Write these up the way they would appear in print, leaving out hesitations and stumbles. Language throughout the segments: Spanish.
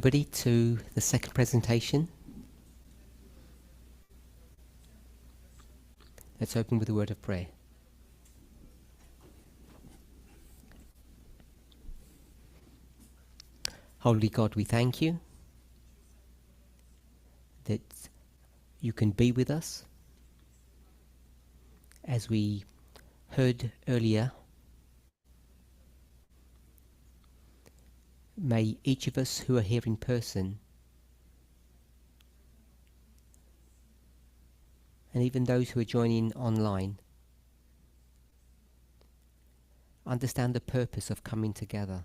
everybody to the second presentation. Let's open with a word of prayer. Holy God, we thank you that you can be with us. As we heard earlier, may each of us who are here in person, and even those who are joining online, understand the purpose of coming together.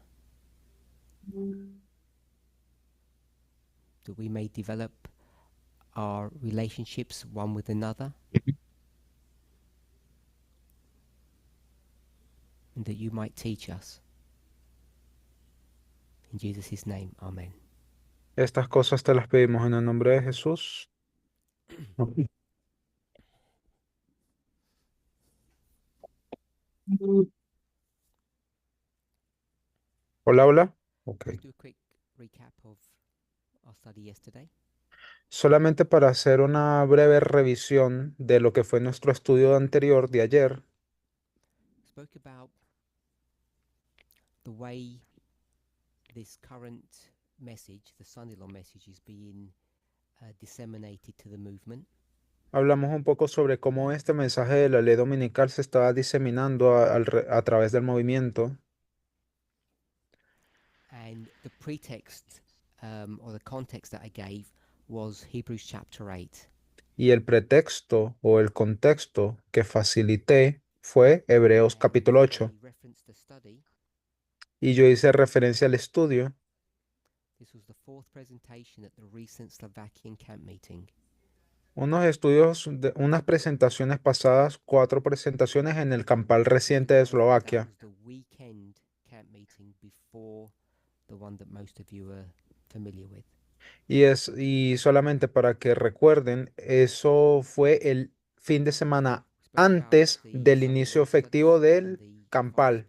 That we may develop our relationships one with another, and that you might teach us. In Jesus' name, Amen. Estas cosas te las pedimos en el nombre de Jesús. Hola, hola. Ok. Let's do a quick recap of our study yesterday. Solamente para hacer una breve revisión de lo que fue nuestro estudio anterior de ayer, Spoke about the way this current message, the Sunday Law message, is being disseminated to the movement. hablamos un poco sobre cómo este mensaje de la ley dominical se estaba diseminando a través del movimiento. And the pretext or the context that I gave was Hebrews chapter 8. Y el pretexto o el contexto que facilité fue Hebreos capítulo 8. I referenced the study. Y yo hice referencia al estudio. This was the fourth presentation at the recent Slovakian camp meeting. Unos estudios, unas presentaciones pasadas, 4 presentaciones en el campal reciente de Eslovaquia. That was the weekend camp meeting before the one that most of you are familiar with. Y solamente para que recuerden, eso fue el fin de semana antes del inicio efectivo del campal.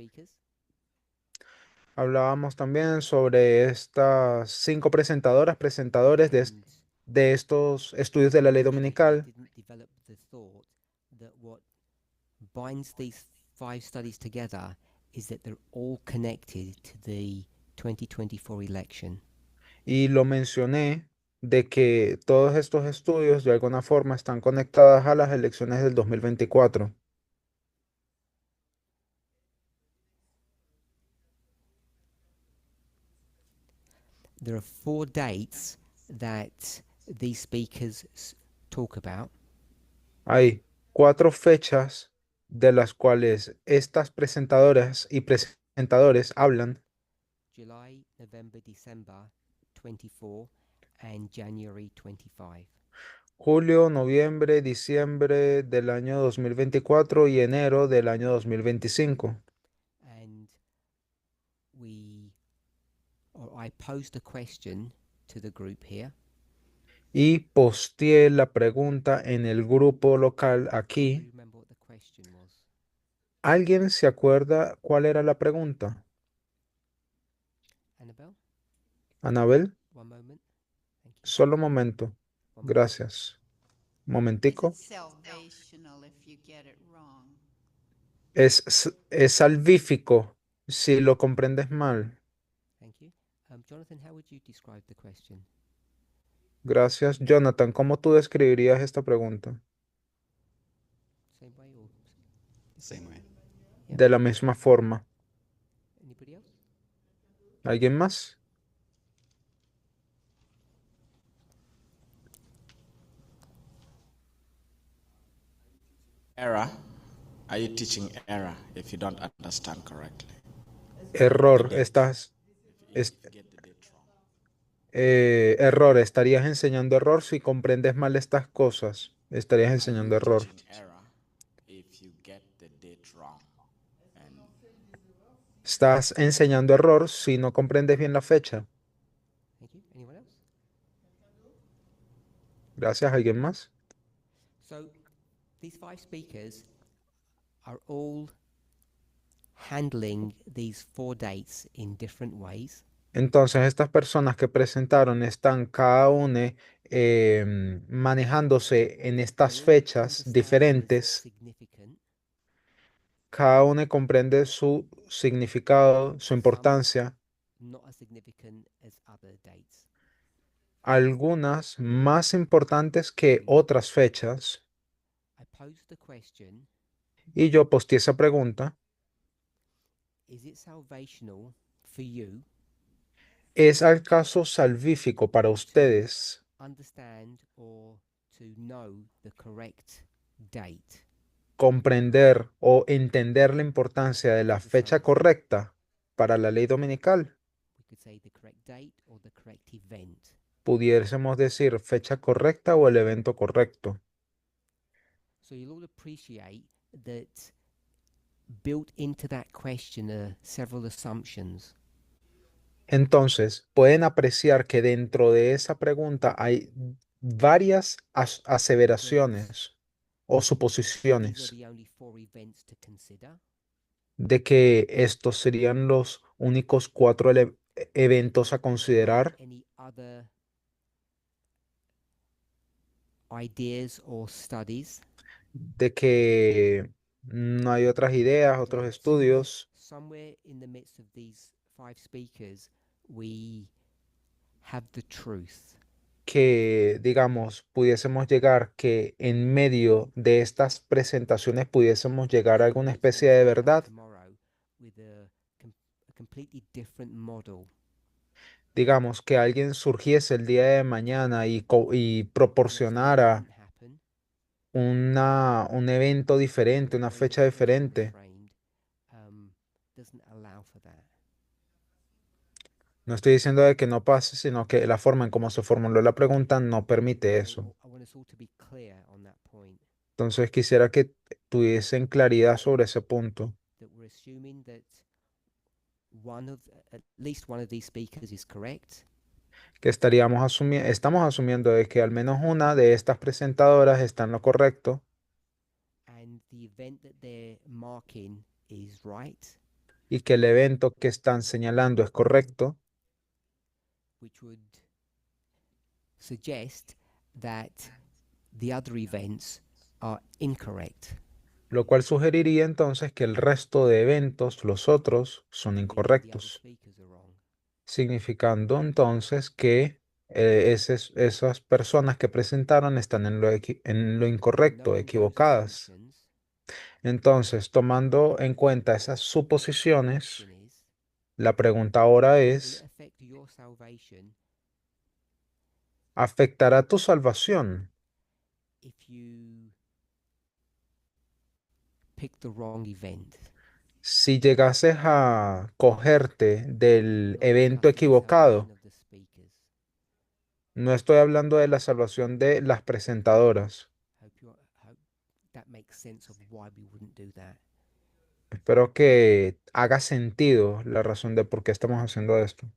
Hablábamos también sobre estas 5 presentadores de estos estudios de la ley dominical. Didn't develop the thought that what binds these 5 studies together is that they're all connected to the 2024 election. Y lo mencioné de que todos estos estudios de alguna forma están conectadas a las elecciones del 2024. There are 4 dates that these speakers talk about. Hay 4 fechas de las cuales estas presentadoras y presentadores hablan: July, November, December 24 and January 25. julio, noviembre, diciembre del año 2024 y enero del año 2025. And I posed a question to the group here. Y posteé la pregunta en el grupo local Do aquí. you remember what the question was? ¿Alguien se acuerda cuál era la pregunta? Annabelle, Anabel, one moment. Thank you. solo un momento. One moment. Gracias. Un momentico. Is it salvational if you get it wrong? Es salvífico si lo comprendes mal. Thank you. Jonathan, how would you describe the question? Gracias. Jonathan, ¿cómo tú describirías esta pregunta? Same way or Same way. Yeah. De la misma forma. Anybody else? ¿Alguien más? Error. Are you teaching error if you don't understand correctly? Error. If you get the date wrong. Error. Estarías enseñando error si comprendes mal estas cosas. Estarías enseñando Are you error. teaching error if you get the date wrong? And Estás enseñando error si no comprendes bien la fecha. Thank you. Anyone else? Gracias. ¿Alguien más? So, these 5 speakers are all handling these 4 dates in different ways. Entonces, estas personas que presentaron están cada una manejándose en They estas all fechas understand them as diferentes. significant, Cada una comprende su significado, su some importancia, not as significant as other dates. algunas más importantes que otras fechas. I posed the question, Y yo posteé esa pregunta. is it salvational for you ¿Es acaso salvífico para ustedes understand or to know the correct date comprender o entender la importancia de la for fecha salvation? correcta para la ley dominical? We could say the correct date or the correct event. Pudiésemos decir fecha correcta o el evento correcto. So you'll all appreciate that built into that question are several assumptions. Entonces, pueden apreciar que dentro de esa pregunta hay varias aseveraciones o These are suposiciones the only four events to consider. de que estos serían los únicos cuatro eventos a Are considerar, there any other ideas or studies? de que no hay otras ideas, otros That estudios, somewhere in the midst of these five speakers, we have the truth. que, digamos, pudiésemos llegar, que en medio de estas presentaciones pudiésemos llegar a alguna Someone especie de come back verdad. tomorrow with a completely different model. Digamos, que alguien surgiese el día de mañana y, y And this proporcionara didn't happen. un evento diferente, una The way the fecha question was diferente. framed, doesn't allow for that. No estoy diciendo de que no pase, sino que la forma en cómo se formuló la pregunta no permite eso. I want us all to be clear on that point. Entonces quisiera que tuviesen claridad sobre ese punto, That we're assuming that at least one of these speakers is correct, que estamos asumiendo de que al menos una de estas presentadoras está en lo correcto and the event that they're marking is right, y que el evento que están señalando es correcto, which would suggest that the other events are incorrect. lo cual sugeriría entonces que el resto de eventos, los otros, son Meaning that the other incorrectos, speakers are wrong. significando entonces que esas personas que presentaron están en lo incorrecto, Knowing those equivocadas. assumptions, Entonces, tomando en cuenta esas the suposiciones, question is, la pregunta ahora will it es, affect your salvation ¿afectará tu salvación if you pick the wrong event? si llegases a cogerte del Not evento discussing the equivocado? salvation of the speakers. No estoy hablando de la salvación de las presentadoras. Hope that makes sense of why we wouldn't do that. Espero que haga sentido la razón de por qué estamos haciendo esto.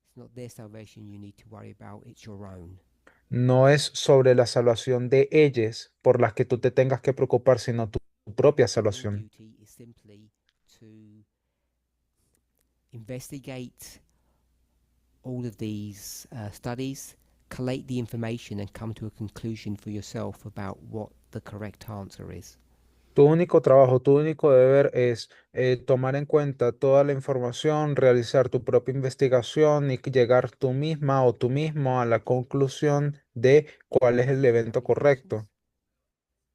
It's not their salvation you need to worry about, it's your own. No es sobre la salvación de ellas por las que tú te tengas que preocupar, sino tu propia Your salvación. duty is simply to investigate all of these studies, collate the information, and come to a conclusion for yourself about what the correct answer is. Tu único trabajo, tu único deber es tomar en cuenta toda la información, realizar tu propia investigación y llegar tú misma o tú mismo a la conclusión de cuál es el Have evento any questions correcto.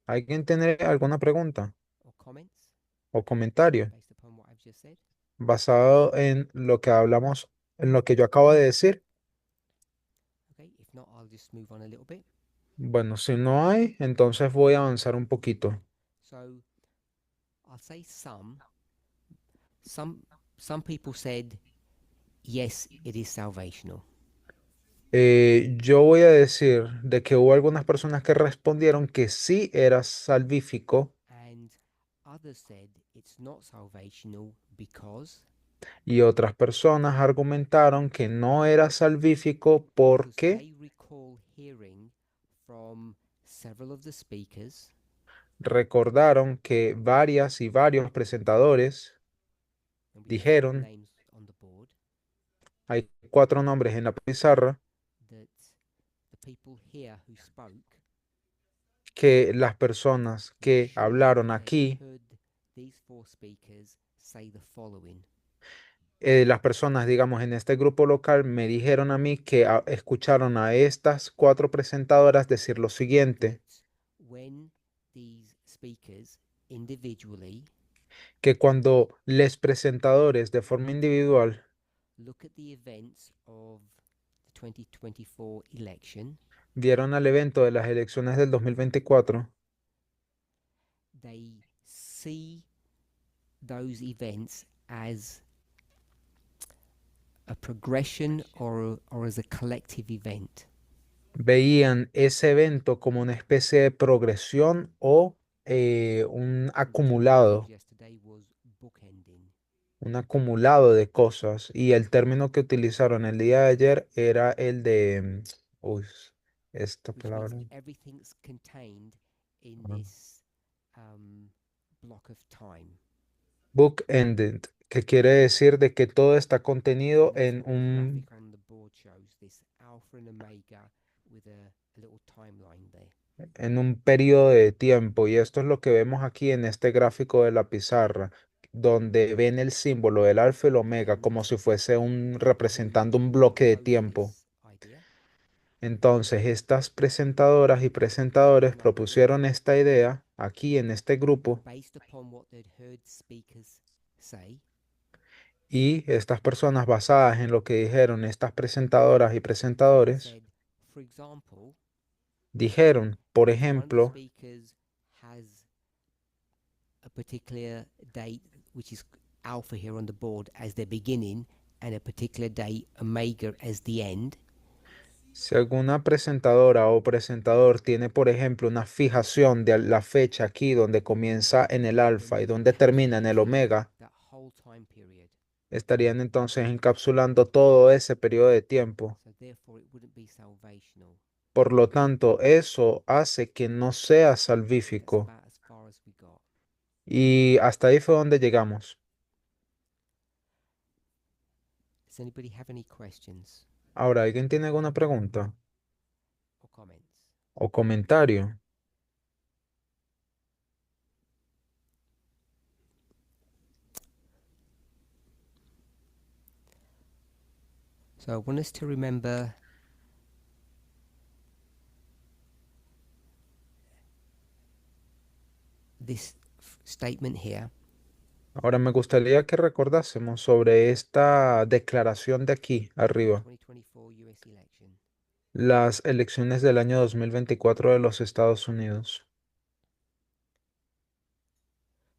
¿Alguien tiene alguna pregunta or comments o comentario based upon what I've just said? basado en lo que hablamos, en lo que yo acabo de decir? Okay, if not, I'll just move on a little bit. Bueno, si no hay, entonces voy a avanzar un poquito. So I'll say some people said yes, it is salvational. Yo voy a decir de que hubo algunas personas que respondieron que sí era salvífico And others said it's not salvational because y otras personas argumentaron que no era salvífico porque they recall hearing from several of the speakers recordaron que varias y varios presentadores and we can see the dijeron, names 4 nombres en la pizarra that the people here who spoke que las personas were que sure hablaron they had aquí, heard these four speakers say the following. las personas, digamos, en este grupo local me dijeron a mí que escucharon a estas 4 presentadoras decir lo siguiente, That when these speakers individually que cuando les presentadores de forma individual look at the events of the 2024 election, vieron al evento de las elecciones del 2024, they see those events as a progression or as a collective event. veían ese evento como una especie de progresión o un The term acumulado. used yesterday was bookending. Un acumulado de cosas. Y el término que utilizaron el día de ayer era el de, uy, esta Which means palabra, everything's contained in ah, this block of time. book-ended, que quiere decir de que todo está contenido And that's en what the un, graphic on the board shows, this alpha and omega with a little timeline there. en un periodo de tiempo. Y esto es lo que vemos aquí en este gráfico de la pizarra, donde ven el símbolo del alfa y el omega como si fuese representando un bloque de Proposed tiempo. this idea. Entonces, estas presentadoras y presentadores propusieron esta idea aquí en este grupo Based upon what they'd heard speakers say, y estas personas basadas en lo que dijeron estas presentadoras y presentadores said, for example, dijeron, por if one of the ejemplo, speakers has a particular date, which is alpha here on the board as the beginning, and a particular date, omega, as the end, si alguna presentadora o presentador tiene, por ejemplo, una fijación de la fecha aquí donde comienza en el then alfa y they're donde termina en el encapsulating omega, that whole time period. estarían entonces encapsulando todo ese periodo de tiempo. So therefore, it wouldn't be salvational. Por lo tanto, eso hace que no sea That's salvífico. about as far as we got. Y hasta ahí fue donde llegamos. Does anybody have any questions Ahora, ¿alguien tiene alguna pregunta or comments? o comentario? So I want us to remember this statement here. Ahora me gustaría que recordásemos sobre esta declaración de aquí arriba, 2024 US election. las elecciones del año 2024 de los Estados Unidos.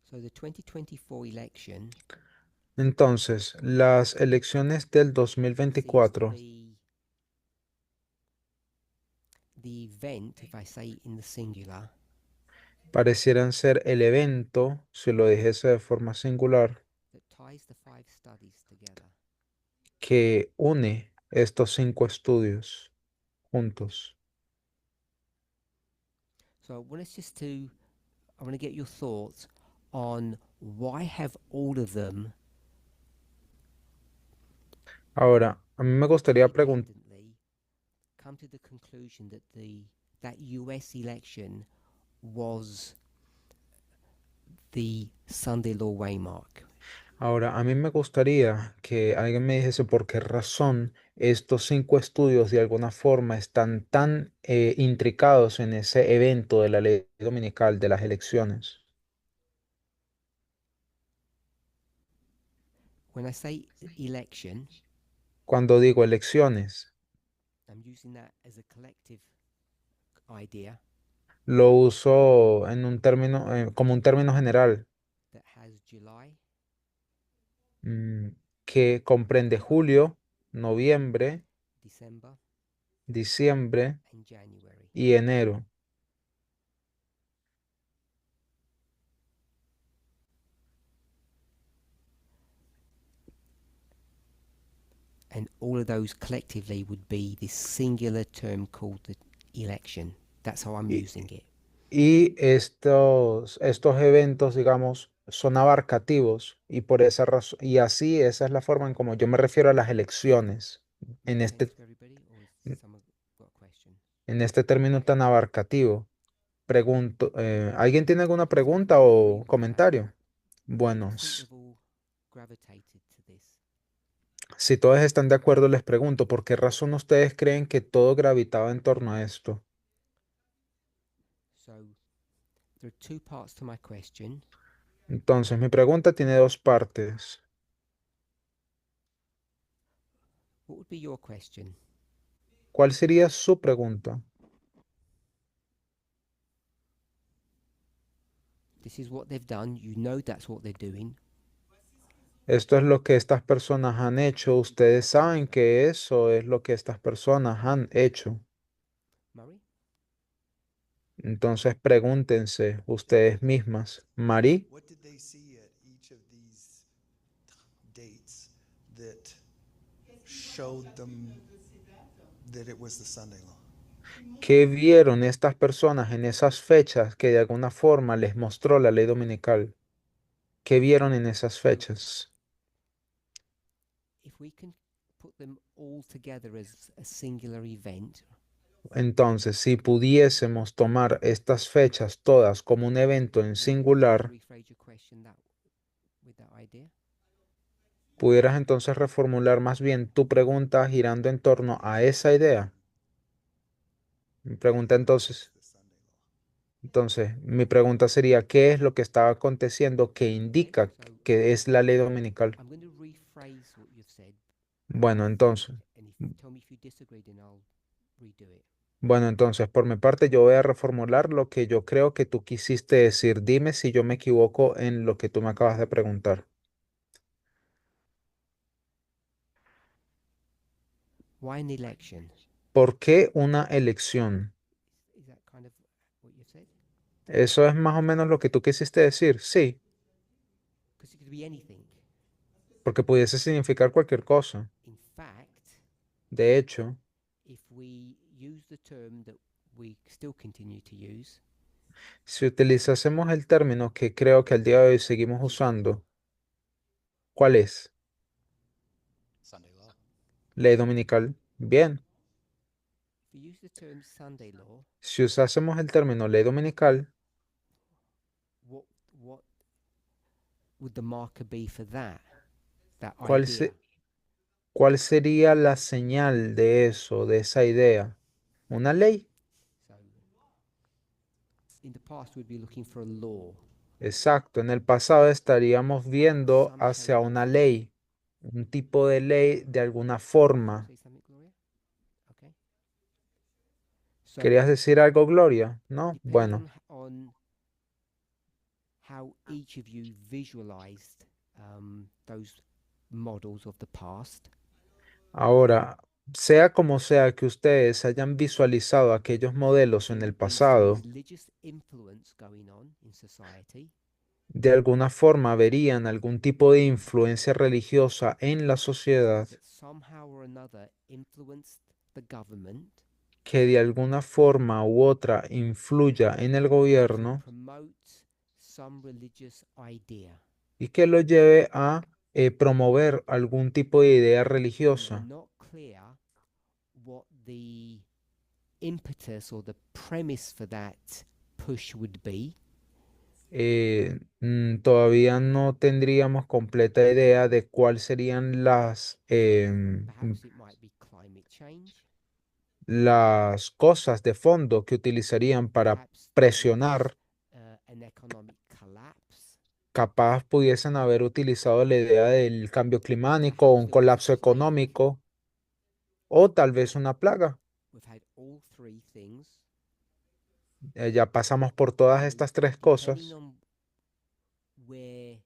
So the 2024 election Entonces, las elecciones del seems to 2024 be the event, if I say in the singular, parecieran ser el evento, si lo dijese de forma singular, that ties the 5 studies together. que une estos 5 estudios juntos. So I want us just to, I want to get your thoughts on why have all of them Ahora, a mí me gustaría preguntar, independently come to the conclusion that that US election was the Sunday Law Waymark. ahora, a mí me gustaría que alguien me dijese por qué razón estos 5 estudios de alguna forma están tan intricados en ese evento de la ley dominical de las elecciones. When I say election, Cuando digo elecciones, I'm using that as a collective idea lo uso en un término, como un término general, that has July, mm, que comprende julio, noviembre, December, diciembre and January. y enero. And all of those collectively would be this singular term called the election. That's how I'm Y, using it. y estos eventos, digamos, son abarcativos y por esa razón, y así esa es la forma en como yo me refiero a las elecciones. en Make este, sense to everybody, or has someone got a question? en este término tan abarcativo? Pregunto, ¿alguien tiene alguna pregunta o comentario? Bueno, I think we've all gravitated to this. si todos están de acuerdo, les pregunto, ¿por qué razón ustedes creen que todo gravitaba en torno a esto? So there are two parts to my question. Entonces, mi pregunta tiene dos partes. What would be your question? ¿Cuál sería su pregunta? This is what they've done. You know that's what they're doing. Esto es lo que estas personas han hecho. Ustedes saben que eso es lo que estas personas han hecho. Murray? Entonces, pregúntense ustedes mismas. Marí, What did they see at each of these dates that showed them that it was the Sunday law? ¿qué vieron estas personas en esas fechas que de alguna forma les mostró la ley dominical? ¿Qué vieron en esas fechas? If we can put them all together as a singular event, Entonces, si pudiésemos tomar estas fechas todas como un evento en would you singular, rephrase your question with that idea? pudieras entonces reformular más bien tu pregunta girando en torno a esa idea. Mi pregunta entonces, The Sunday law. mi pregunta sería, ¿qué es lo que estaba aconteciendo que indica que es la ley dominical? I'm going to rephrase what you've said, Bueno, entonces, and if you tell me if you disagree, then I'll redo it. por mi parte, yo voy a reformular lo que yo creo que tú quisiste decir. Dime si yo me equivoco en lo que tú me acabas de preguntar. Why an election? ¿Por qué una elección? Is that kind of what you've said? ¿Eso es más o menos lo que tú quisiste decir? Sí, Because it could be anything. porque pudiese significar cualquier cosa. In fact, De hecho, if we use the term that we still continue to use, si utilizásemos el término que creo que al día de hoy seguimos usando, ¿cuál es? Sunday law. Ley dominical. Bien, if we use the term Sunday law, si usásemos el término ley dominical, what would the marker be for that? That ¿cuál, idea. cuál sería la señal de eso, de esa idea? ¿Una ley? So, in the past, we'd be looking for a law. Exacto, en el pasado estaríamos viendo hacia una ley, un tipo de ley de alguna forma. Say something, Gloria? Okay. So, ¿Querías decir algo, Gloria? ¿No? depending Bueno, on how each of you visualized those models of the past, ahora, sea como sea que ustedes hayan visualizado aquellos modelos en el there'd be some pasado, religious influence going on in society de alguna forma verían algún tipo de influencia religiosa en la sociedad that somehow or another influenced the government que de alguna forma u otra influya en el to gobierno promote some religious idea. y que lo lleve a promover algún tipo de idea And we're religiosa. not clear what the impetus or the premise for that push would be. Todavía no tendríamos completa idea de cuáles serían Perhaps it might be climate change. las cosas de fondo que utilizarían para Perhaps presionar. an economic collapse. Capaz pudiesen haber utilizado la idea del cambio climático, un colapso económico o tal vez una plaga. We've had all three things. Ya pasamos por todas estas tres Depending cosas. on where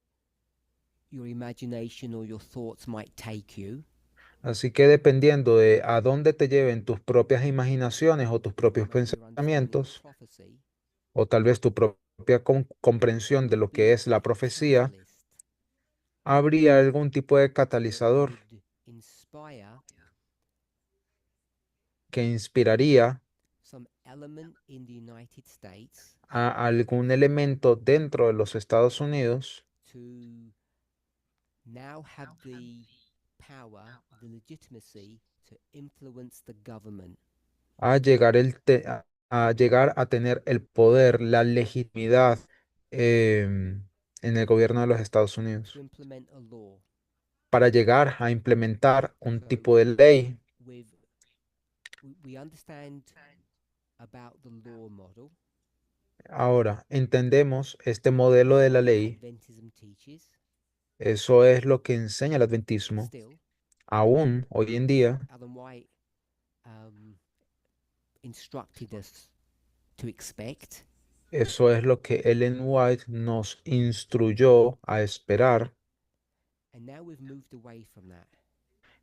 your imagination or your thoughts might take you, Así que dependiendo de a dónde te lleven tus propias imaginaciones o tus propios maybe your understanding of pensamientos, prophecy, o tal vez tu propia comprensión de lo be que es la a profecía, catalyst habría algún tipo de that catalizador would inspire que inspiraría some element in the United States a algún elemento dentro de los Estados Unidos to now have the power, the legitimacy to influence the government a llegar, a llegar a tener el poder, la legitimidad en el gobierno de los Estados to Unidos, implement a law para llegar a implementar un tipo de ley. with we understand about the law model Ahora, entendemos este modelo de la ley, Adventism teaches, eso es lo que enseña el but adventismo. still Aún hoy en día, Ellen White um, instructed us to expect, eso es lo que Ellen White nos instruyó a esperar. and now we've moved away from that.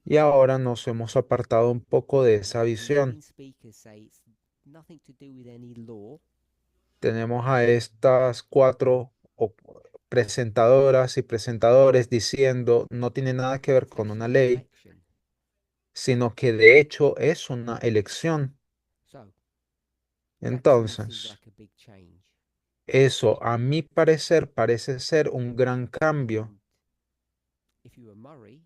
Y ahora nos hemos apartado un poco de esa The visión. main speakers say it's nothing to do with any law, Tenemos a estas cuatro presentadoras y presentadores diciendo no tiene nada que ver it's con una actually an ley, election. sino que de hecho es una elección. So that to me seems Entonces, like a big change. eso a mi parecer parece ser un gran cambio. And if you were Murray,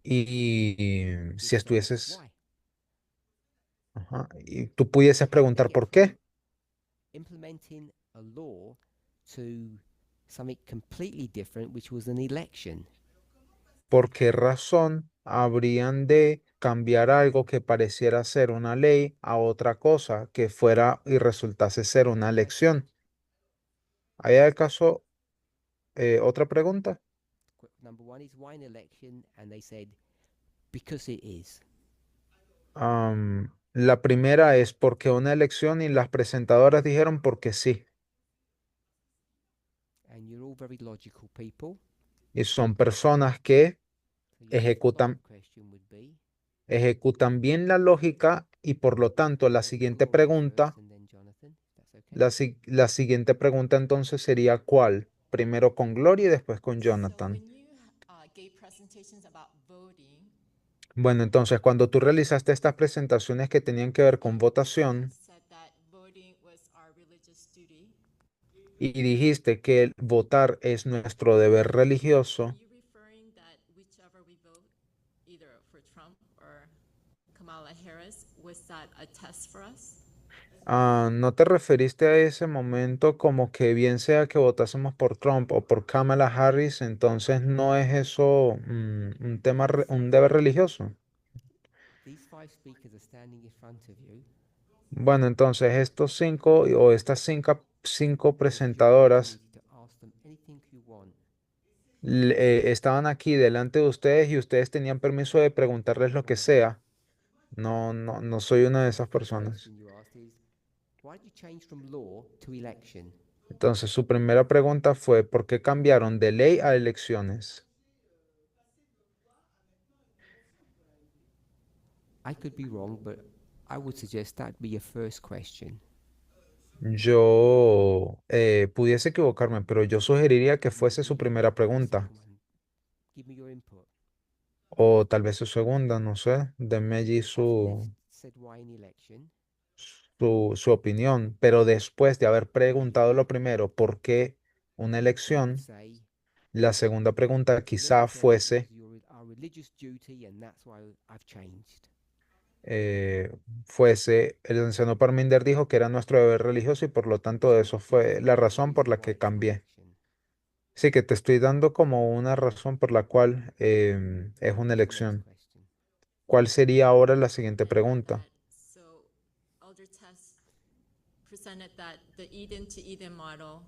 Y you'd si say, estuvieses, why? ajá, y tú pudieses How did they preguntar get por from qué. implementing a law to something completely different, which was an election? ¿Por qué razón habrían de cambiar algo que pareciera ser una ley a otra cosa que fuera y resultase ser una elección? ¿Hay acaso otra pregunta? Number one is why an election, and they said because it is. La primera es porque una elección y las presentadoras dijeron porque sí. And you're all very logical people. Y son personas que So your ejecutan, follow-up question would be ejecutan bien la lógica y por lo tanto la siguiente Gloria pregunta, first and then Jonathan. If that's okay. la siguiente pregunta entonces sería ¿cuál? Primero con Gloria y después con So Jonathan. when you gave presentations about voting, Bueno, entonces cuando tú realizaste estas presentaciones que tenían que ver con votación said that voting was our religious duty. y dijiste que el votar es nuestro deber religioso, Are you referring that whichever we vote, either for Trump or Kamala Harris, was that a test for us? ¿no te referiste a ese momento como que bien sea que votásemos por Trump o por Kamala Harris, entonces no es eso un tema, un deber religioso? These five speakers are standing in front of you. Bueno, entonces estos cinco o estas cinco You have the presentadoras opportunity to ask them anything you want. estaban aquí delante de ustedes y ustedes tenían permiso de preguntarles lo que sea. No soy una de esas personas. Question you asked is, why did you change from law to election? Entonces, su primera pregunta fue, ¿por qué cambiaron de ley a elecciones? I could be wrong, but I would suggest that'd be your first question. Yo pudiese equivocarme, pero yo sugeriría que fuese su primera pregunta. Second one, give me your input. O tal vez su segunda, no sé. Denme allí After they've said why an election, su opinión. Pero después de haber preguntado lo primero, ¿por qué una you elección? say, La segunda pregunta "Let quizá me tell you, it fuese, was our religious duty, and that's why I've changed." el anciano Parminder dijo que era nuestro deber religioso y por lo tanto eso fue la razón por la que cambié. Sí, que te estoy dando como una razón por la cual es una elección. ¿Cuál sería ahora la siguiente pregunta? So Elder Tess presented that the Eden to Eden model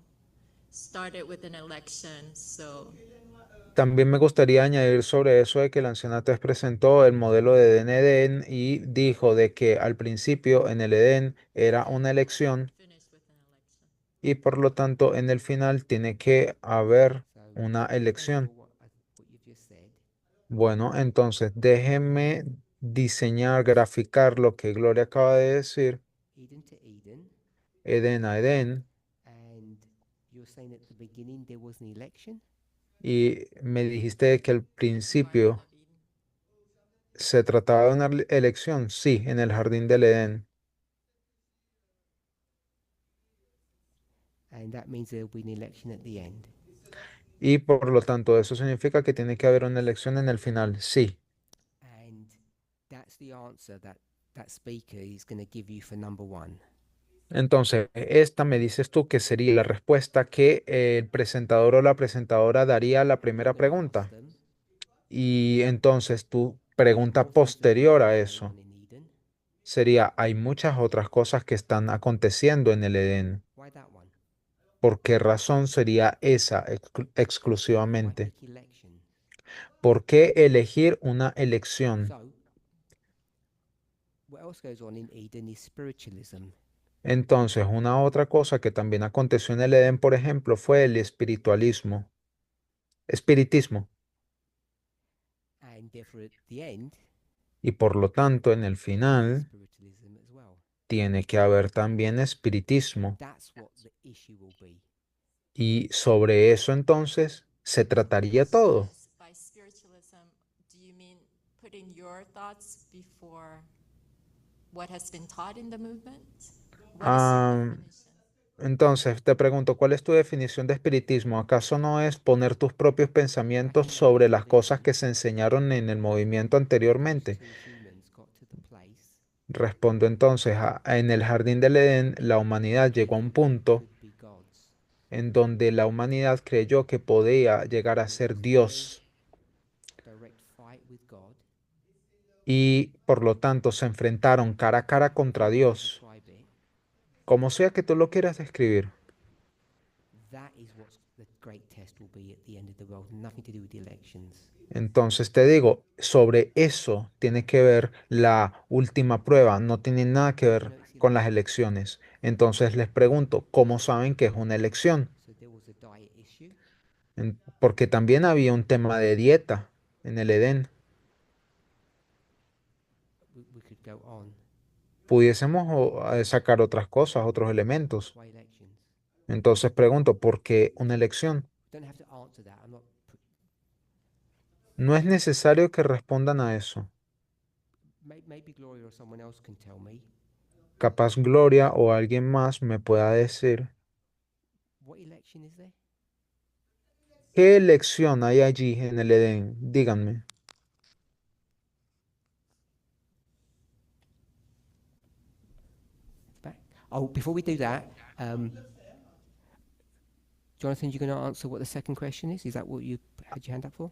started with an election. So También me gustaría añadir sobre eso de que el ancianato presentó el modelo de Edén y dijo de que al principio en el Edén era una elección finish with an election. y por lo tanto en el final tiene que haber So, una based elección. on what you've just said, Bueno, entonces déjenme diseñar, graficar lo que Gloria acaba de decir, Eden to Eden, Edén a Edén, and you're saying at the beginning there was an election? y me dijiste que al principio Garden of Eden. se trataba de una elección, sí, en el jardín del Edén. And that means there'll be an election at the end. Y por lo tanto, eso significa que tiene que haber una elección en el final. Sí. And That's the answer that that speaker is going to give you for number one. Entonces, esta me dices tú que sería la respuesta que el presentador o la presentadora daría a la primera You're gonna ask pregunta. them, Y entonces tu "What pregunta things are really posterior a going eso on in Eden?" sería, hay muchas otras cosas que están aconteciendo en el Edén. Why that one? ¿Por qué razón sería esa Why exclusivamente? pick election? ¿Por qué elegir una elección? So, what else goes on in Eden is spiritualism. Entonces, una otra cosa que también aconteció en el Edén, por ejemplo, fue el espiritualismo. Espiritismo. And therefore, at the end, Y por lo tanto, en el there is final, spiritualism as well. tiene que haber también espiritismo. That's what the issue will be. Y sobre eso entonces se trataría todo. Yes, by spiritualism, do you mean putting your thoughts before what has been taught in the movement? What is your Ah, definition? Entonces, te pregunto, ¿cuál es tu definición de espiritismo? ¿Acaso no es poner tus propios pensamientos sobre las cosas que se enseñaron en el movimiento anteriormente? Two humans got to the place Respondo entonces, en el jardín del Edén, la humanidad llegó a un punto could be gods. en donde la humanidad creyó que podía llegar a ser Dios Direct fight with God. y por lo tanto se enfrentaron cara a cara contra Dios. Describe it. Como sea que tú lo quieras describir. That is what the great test will be at the end of the world. Nothing to do with the elections. Entonces te digo, sobre eso tiene que ver la última prueba, no tiene nada que ver con las elecciones. Entonces les pregunto, ¿cómo saben que es una elección? So there was a diet issue. Porque también había un tema de dieta en el Edén. We could go on. Pudiésemos sacar otras cosas, otros elementos. Why elections? Entonces pregunto, ¿por qué una elección? Don't have to answer that. I'm not. No es necesario que respondan a eso. Maybe Gloria or someone else can tell me. Capaz Gloria o alguien más me pueda decir, What election is there? ¿qué elección hay allí en el Edén? Díganme. Back. Oh, before we do that, Jonathan, you're going to answer what the second question is? Is that what you had your hand up for?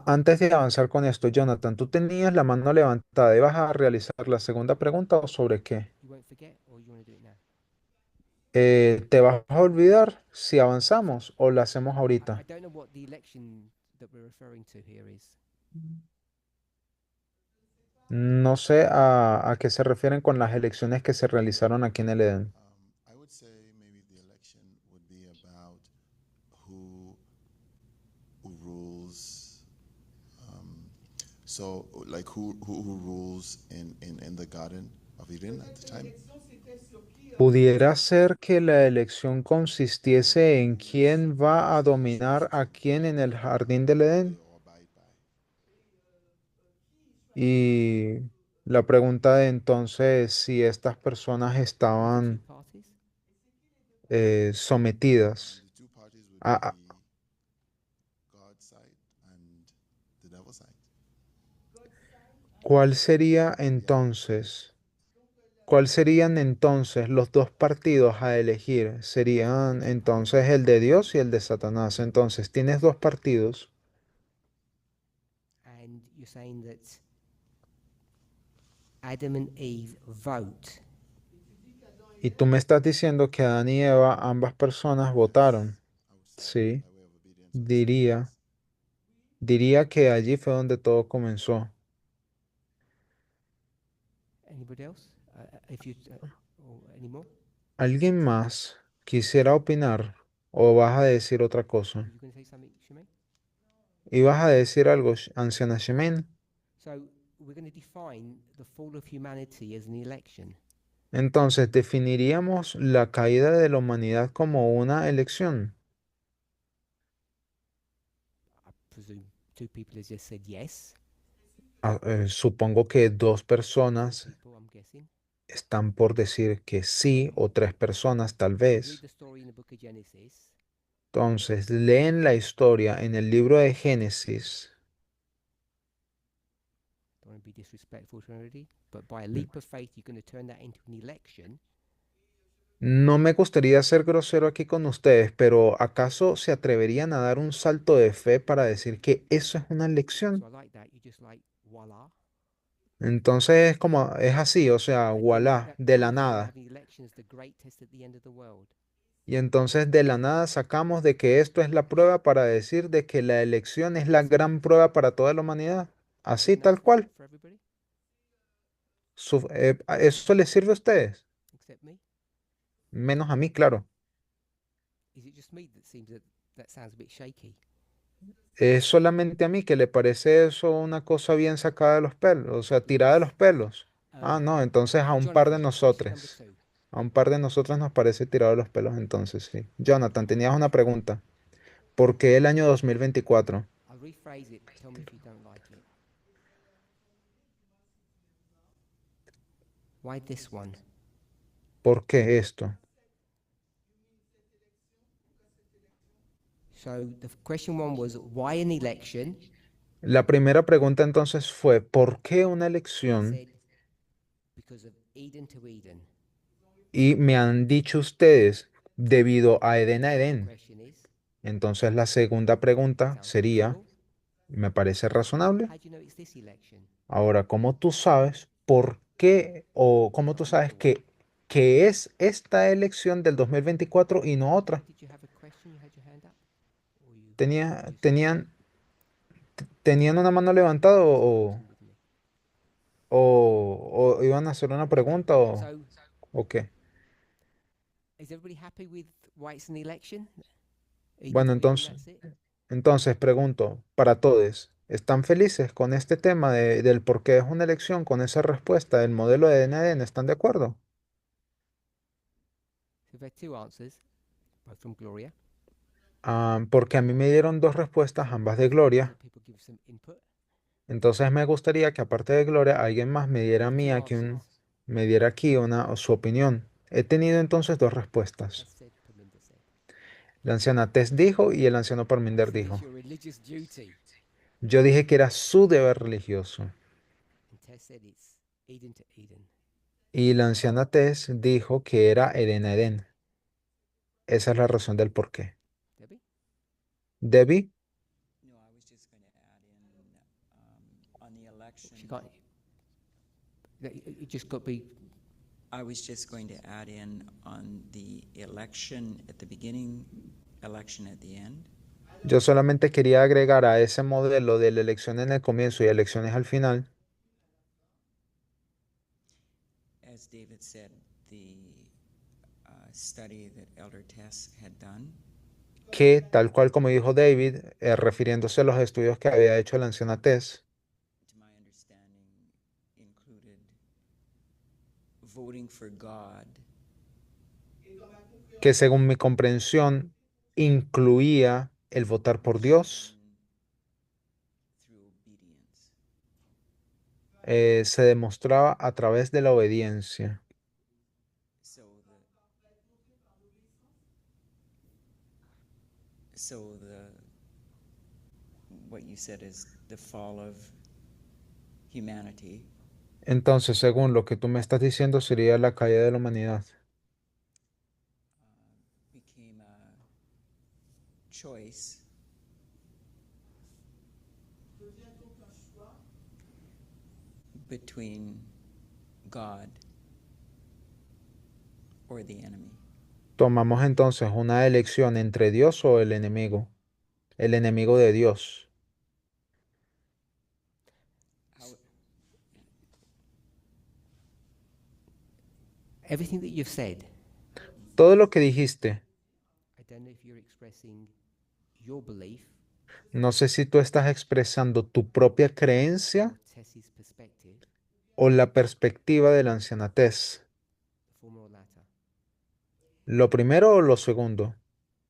Antes de avanzar con esto, Jonathan, tú tenías la mano levantada. ¿Ibas a realizar la segunda pregunta o sobre qué? You won't forget, or you want to do it now? ¿Te vas a olvidar si avanzamos o la hacemos I ahorita? don't know what the election that we're referring to here is. No sé a qué se refieren con las elecciones que se realizaron aquí en el Edén. I would say maybe the election would be about who rules. So, like who rules in the Garden of Eden at the time? ¿Pudiera ser que la elección consistiese en quién va a dominar a quién en el jardín del Edén? Or abide by. Y la pregunta de entonces si estas personas Two estaban parties? sometidas The two parties would a, be God's side and the devil's side. ¿cuál sería entonces? ¿Cuál serían entonces los dos partidos a elegir? Serían entonces el de Dios y el de Satanás. Entonces, tienes dos partidos And you're saying that Adam and Eve vote. y tú me estás diciendo que Adán y Eva, ambas personas votaron. I would say Sí, by way of obedience. diría que allí fue donde todo comenzó. Anybody else? If you, or any more? ¿Alguien más quisiera opinar o vas a decir otra cosa? You going to say something, Shemaine? ¿Y vas a decir algo, anciana Shemin? So we're going to define the fall of humanity as an election. Entonces, ¿definiríamos la caída de la humanidad como una elección? I presume two people has just said yes. Supongo que dos personas People, I'm guessing. están por decir que sí o tres personas tal Read vez. the story in the book of Genesis. Entonces, leen la historia en el libro de Génesis. don't want to be disrespectful to anybody, but by a leap of faith, you're going to turn that into an election. No me gustaría ser grosero aquí con ustedes, pero ¿acaso se atreverían a dar un salto de fe para decir que eso es una So elección? I like that. You just like, voila. Entonces es como, es así, o sea, And then voilà, that de la proves that nada. having election is the great test at the end of the world. Y entonces de la nada sacamos de que esto es la prueba para decir de que la elección es la gran prueba para toda la humanidad. Así, Good tal enough cual. for everybody, ¿Eso les sirve a ustedes? except me. Menos a mí, claro. Is it just me that seems that sounds a bit shaky? Es solamente a mí que le parece eso una cosa bien sacada de los pelos, o sea, tirada de los pelos. Ah, no, entonces a un par de Jonathan, question number nosotros. 2. A un par de nosotros nos parece tirado de los pelos, entonces sí. Jonathan, tenías una pregunta. ¿Por qué el año 2024? I'll rephrase it. Tell me if you don't like it. Why this one? ¿Por qué esto? So the question one was why an election? La primera pregunta entonces fue, ¿por qué una I elección? said because of Eden to Eden. Y me han dicho ustedes, debido a Edén a Second Edén. question is, Entonces la segunda pregunta sounds sería, reasonable. ¿me parece razonable? How do you know it's this election? Ahora, ¿cómo tú sabes por qué o cómo tú sabes que es esta elección del 2024 y no otra? Did you have a question? You had your hand up? Or you Tenía, just tenían, ¿Tenían una mano levantada discussing with me? o iban a hacer una pregunta So o qué? is everybody happy with why it's an election? Eden Bueno, to Eden, that's it? entonces pregunto para todos, ¿están felices con este tema del por qué es una elección, con esa respuesta del modelo de DNADN? ¿Están de acuerdo? So we've had two answers, both from Gloria. Porque a mí me dieron dos respuestas, ambas de Gloria. Other people give some input. Entonces me gustaría que aparte de Gloria, alguien más me diera a mí Two aquí answers. me diera aquí su opinión. He tenido entonces dos respuestas. Tess said, Perminder said. La anciana Tess dijo y el anciano Parminder Said it's dijo. your religious duty. Yo dije que era su deber religioso. And Tess said it's Eden to Eden. Y la anciana Tess dijo que era Edén a Edén. Esa es la razón del por qué. Debbie? Debbie, No, I was just going to add in on the election. She can't. You just got to be. I was just going to add in on the election at the beginning, election at the end. yo solamente quería agregar a ese modelo de la elección en el comienzo y elecciones al final, As David said, the study that Elder Tess had done, que tal cual como dijo David, refiriéndose a los estudios que había hecho la anciana Tess, to my understanding, included voting for God que según mi comprensión incluía el votar por Dios, through obedience. se demostraba a través de la obediencia. So what you said is the fall of humanity Entonces, según lo que tú me estás diciendo, sería la caída de la humanidad. became a choice between God or the enemy. Tomamos entonces una elección entre Dios o el enemigo de Dios. How, Everything that you've said, Todo lo que dijiste, I don't know if you're expressing your belief no sé si tú estás expresando tu propia creencia or Tess's perspective, o la perspectiva de la anciana Tess. the former or latter. ¿Lo primero o lo segundo?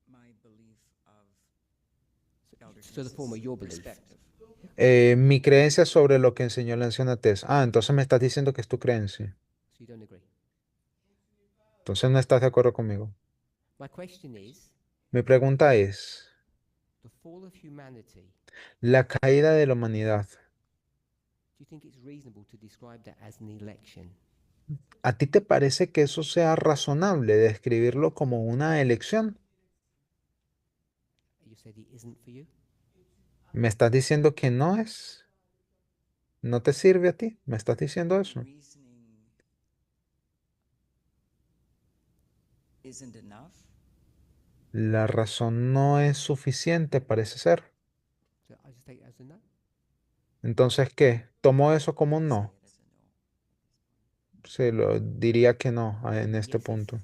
my belief of Elder So the former, Tess's your belief. perspective. Mi creencia sobre lo que enseñó la anciana Tess. Entonces me estás diciendo que es tu creencia. So you don't agree. Entonces no estás de acuerdo conmigo. My question is, Mi pregunta es, the fall of humanity la caída de la humanidad you think it's reasonable to describe that as an election? ¿A ti te parece que eso sea razonable describirlo como una elección? You said it isn't for you. ¿Me estás diciendo que no es? ¿No te sirve a ti? ¿Me estás diciendo eso? Reasoning isn't enough. La razón no es suficiente, parece ser. So I just take it as a no. Entonces, ¿qué? ¿Tomo eso como un Say no? it as a no. Se lo diría que no en este Yes, punto.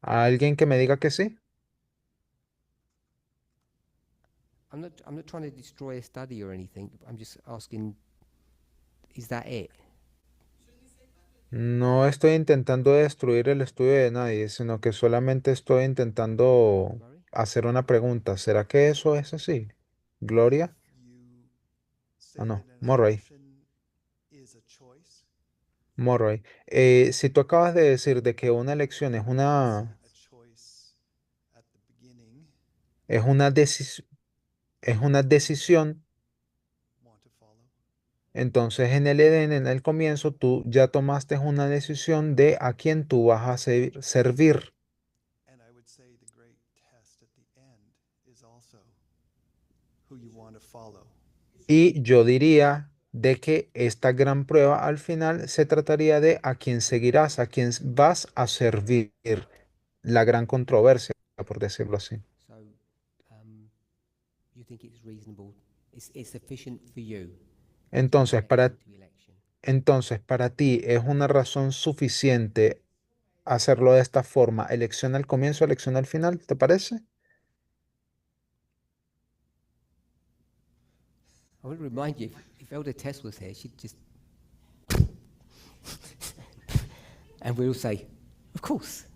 ¿A alguien que me diga que sí? I'm not trying to destroy a study or anything. I'm just asking, is that it? No estoy intentando destruir el estudio de nadie, sino que solamente estoy intentando Murray? hacer una pregunta. ¿Será que eso es así? Gloria. You say Ah, no, that an Murray. election is a choice. Murray. Si tú acabas de decir de que una elección es una, A choice at the beginning. es una decisión, Want to follow? entonces en el Edén, en el comienzo, tú ya tomaste una decisión de a quién tú vas a servir. And I would say the great test at the end is also who you want to follow. Y yo diría de que esta gran prueba al final se trataría de a quién seguirás, a quién vas a servir. La gran controversia, por decirlo así. So, you think it's reasonable? It's sufficient for you. Entonces, Election to election. entonces, para ti es una razón suficiente hacerlo de esta forma, elección al comienzo, elección al final, ¿te parece? I would remind you, if Elder Tess was here, she'd just, and we'll say, of course.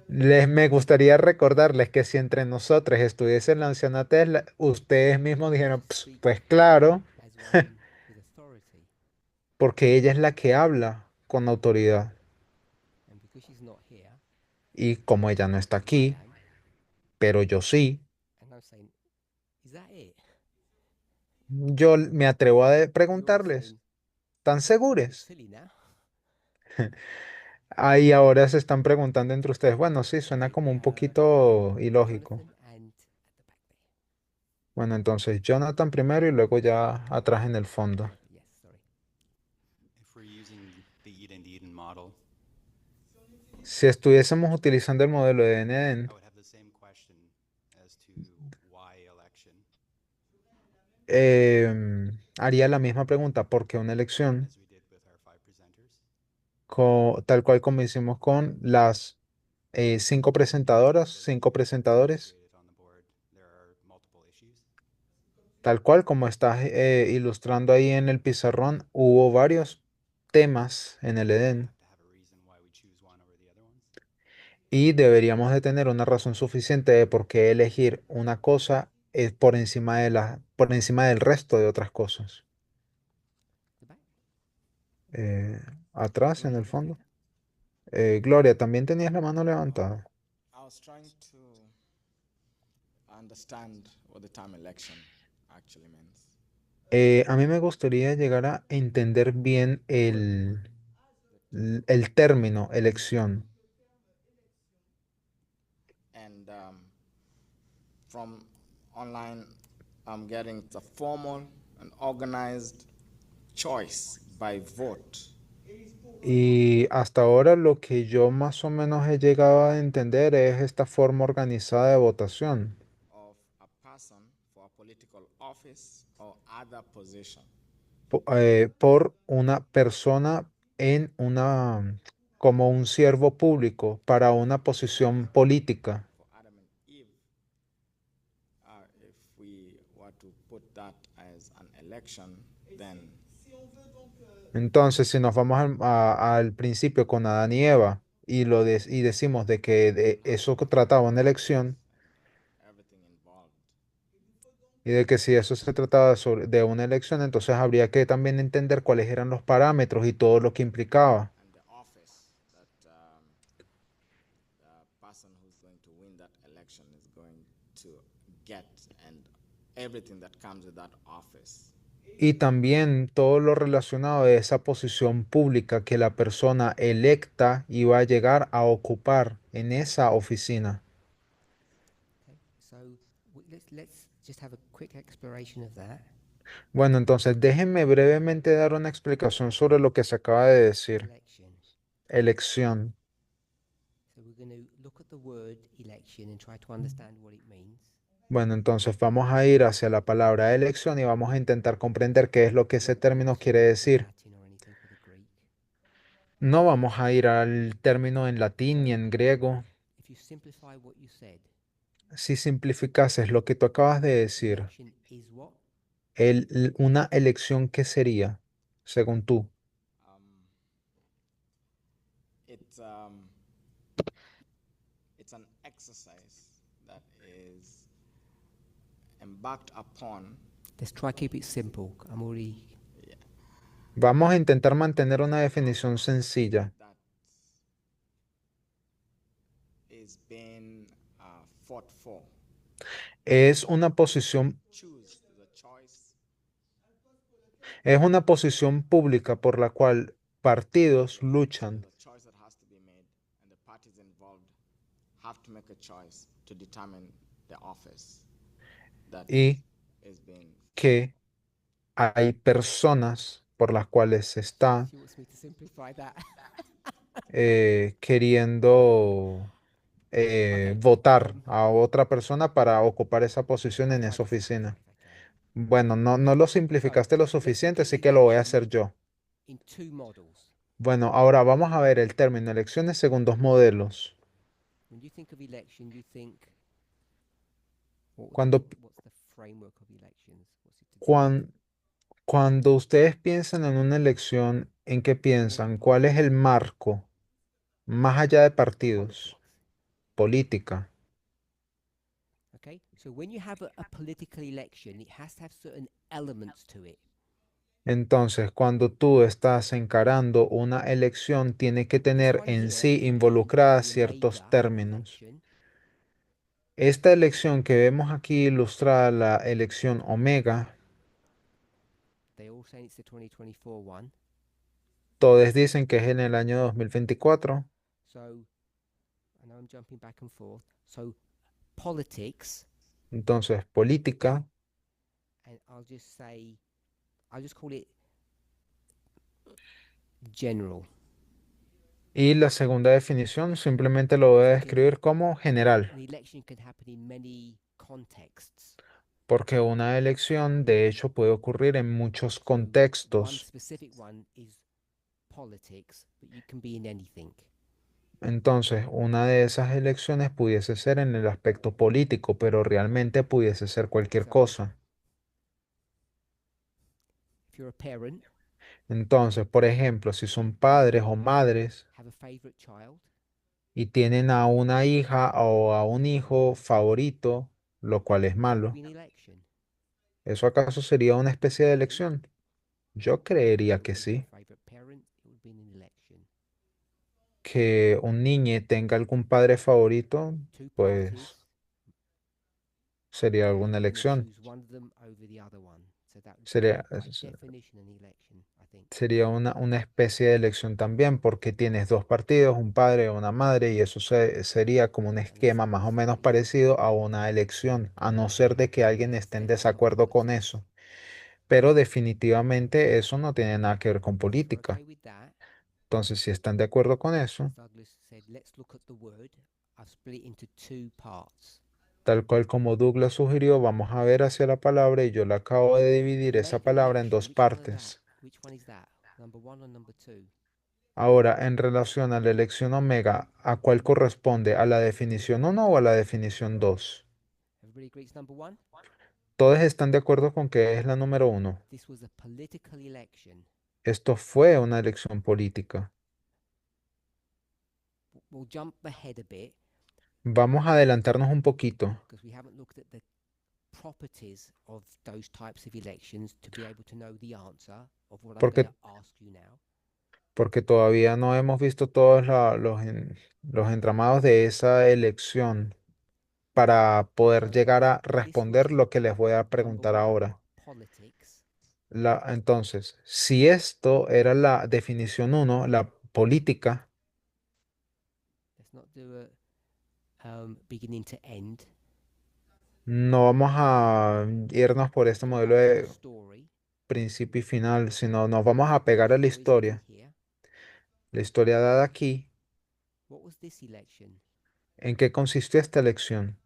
Me gustaría recordarles que si entre nosotros estuviese la anciana Tesla, ustedes mismos dijeron, pues claro, As one with authority, porque ella es la que habla con autoridad. and because she's not here, Y como ella no está I aquí, am, pero yo sí, and I'm saying, is that it? yo me atrevo a You're preguntarles, saying, ¿están it's seguros? silly now. Ahí ahora se están preguntando entre ustedes. Bueno, sí, suena como un poquito ilógico. Jonathan and at the back there. Bueno, entonces Jonathan primero y luego ya atrás en el fondo. Yes, sorry. If we're using the Eden model, Si estuviésemos utilizando el modelo de Eden, I would have the same question as to why election, haría la misma pregunta, ¿por qué una elección? as we did with our 5 presenters. Tal cual como hicimos con las 5 presentadoras, 5 presentadores, Illustrated on the board, there are multiple issues. tal cual como estás ilustrando ahí en el pizarrón, hubo varios temas en el Edén. Have to have a reason why we choose one over the other ones. Y deberíamos de tener una razón suficiente de por qué elegir una cosa por encima del resto de otras cosas. The back. Atrás, en el fondo. Gloria, también tenías la mano levantada. I was trying to understand what the term election actually means. A mí me gustaría llegar a entender bien el término elección. And from online, I'm getting it's a formal and organized choice by vote. Y hasta ahora lo que yo más o menos he llegado a entender es esta forma organizada de votación. Of a person for a political office or other position. Por una persona como un siervo público para una posición política. For Adam and Eve, if we were to put that as an election, then Entonces, si nos vamos al principio con Adán y Eva y decimos de que de eso que trataba una elección everything involved. y de que si eso se trataba de una elección, entonces habría que también entender cuáles eran los parámetros y todo lo que implicaba. And the office that the person who's going to win that election is going to get, and everything that comes with that office. y también todo lo relacionado a esa posición pública que la persona electa iba a llegar a ocupar en esa oficina. Okay, so let's just have a quick exploration of that. Bueno, entonces déjenme brevemente dar una explicación sobre lo que se acaba de decir. Election. Elección. So we're going to look at the word election and try to understand what it means. Bueno, entonces vamos a ir hacia la palabra elección y vamos a intentar comprender qué es lo que ese término quiere decir. Latin or anything for the Greek. No vamos a ir al término en latín ni en griego. If you simplify what you said, Si simplificases lo que tú acabas de decir, election is what? una elección, ¿qué sería, según tú? Um, it's an exercise that is embarked upon Let's try keep it simple. I'm already Vamos a intentar mantener una definición sencilla. that is being fought for. Es una posición, Choose the choice es una posición pública por la cual partidos luchan the choice that has to be made, and the parties involved have to make a choice to determine the office that y is being. que hay personas por las cuales se está she wants me to simplify that. queriendo Okay. votar a otra persona para ocupar esa posición en Try esa to oficina. simplify, okay. Bueno, no lo simplificaste lo suficiente, así que lo voy a hacer yo. In two models. Bueno, ahora vamos a ver el término elecciones según dos modelos. When you think of election, you think Cuando, what's the framework of elections? What's it to do? cuan- Cuando ustedes piensan en una elección, ¿en qué piensan? ¿Cuál es el marco? Más allá de partidos, Politics. política. Okay, so when you have a political election, it has to have certain elements to it. Entonces, cuando tú estás encarando una elección, tiene que This tener one en here, sí the involucradas the ciertos omega términos. election, Esta elección que vemos aquí ilustrada, la elección omega, they all say it's the 2024 one. todos dicen que es en el año 2024. So I know I'm jumping back and forth. So politics, Entonces, política, and I'll just call it general. y la segunda definición simplemente lo voy a describir como general, An election can happen in many contexts. porque una elección de hecho puede ocurrir en muchos So one contextos. specific one is politics, but you can be in anything. Entonces, una de esas elecciones pudiese ser en el aspecto político, pero realmente pudiese ser cualquier So- cosa. If you're a parent, Entonces, por ejemplo, si son padres o madres have a favorite child, y tienen a una hija o a un hijo favorito, lo cual es would malo, be an election. ¿eso acaso sería una especie de elección? Yo creería que sí. Favorite parent, it would be an election. Que un niño tenga algún padre favorito, Two pues parties, sería alguna and they elección. choose one of them over the other one. So that would be Sería, by definition an election, I think. sería una especie de elección también, porque tienes dos partidos, un padre o una madre, y eso sería como un esquema más o menos parecido a una elección, a no ser de que alguien esté en desacuerdo con eso. Pero definitivamente eso no tiene nada que ver con If you're política. okay with that, Entonces, si están de acuerdo con eso, Douglas said, let's look at the word. I've split it into two parts. tal cual como Douglas sugirió, vamos a ver hacia la palabra y yo la acabo de dividir esa Make palabra en election, dos which one of partes. which one is that? Number one or number two? Ahora, en relación a la elección omega, ¿a cuál corresponde? ¿A la definición uno o a la definición 2? Everybody agrees number one? Todos están de acuerdo con que es la número 1. This was a political election. Esto fue una elección política. We'll jump ahead a bit Vamos a adelantarnos un poquito, because we haven't looked at the properties of those types of elections to be able to know the answer of what I'm porque, going to ask you now. porque todavía no hemos visto todos los entramados de esa elección para poder So, llegar a this was responder lo que les voy a number preguntar one, ahora. politics. Entonces, si esto era la definición uno, la política, Let's not do a beginning to end. no vamos a irnos por este Go modelo back to the de story. principio y final, sino nos vamos a pegar a la Story's written historia. here. La historia dada aquí. What was this election? ¿En qué consistió esta elección?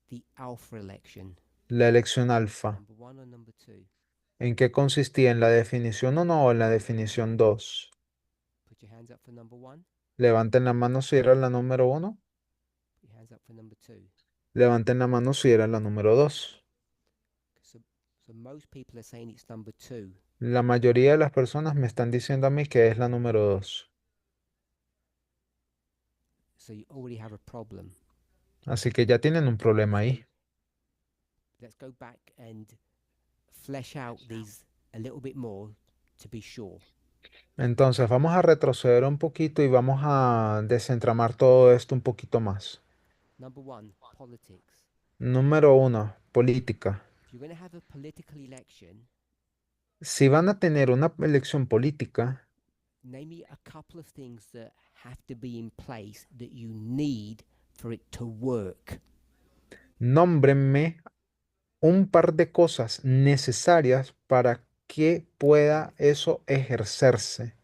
The alpha election. La elección alfa. Number one or number two? ¿En qué consistía? ¿En la definición uno o en la definición 2? Put your hands up for number one. Levanten la mano si era la número 1. Put your hands up for number two. Levanten la mano si era la número 2. So most people are saying it's number two. La mayoría de las personas me están diciendo a mí que es la número 2. So you already have a problem. Así que ya tienen un problema ahí. Let's go back and flesh out these a little bit more to be sure. Entonces vamos a retroceder un poquito y vamos a desentramar todo esto un poquito más. Number one, politics. Número 1, política. If you're going to have a political election, Si van a tener una elección política, name me a couple of things that have to be in place that you need for it to work. nómbrenme un par de cosas necesarias para que pueda eso ejercerse.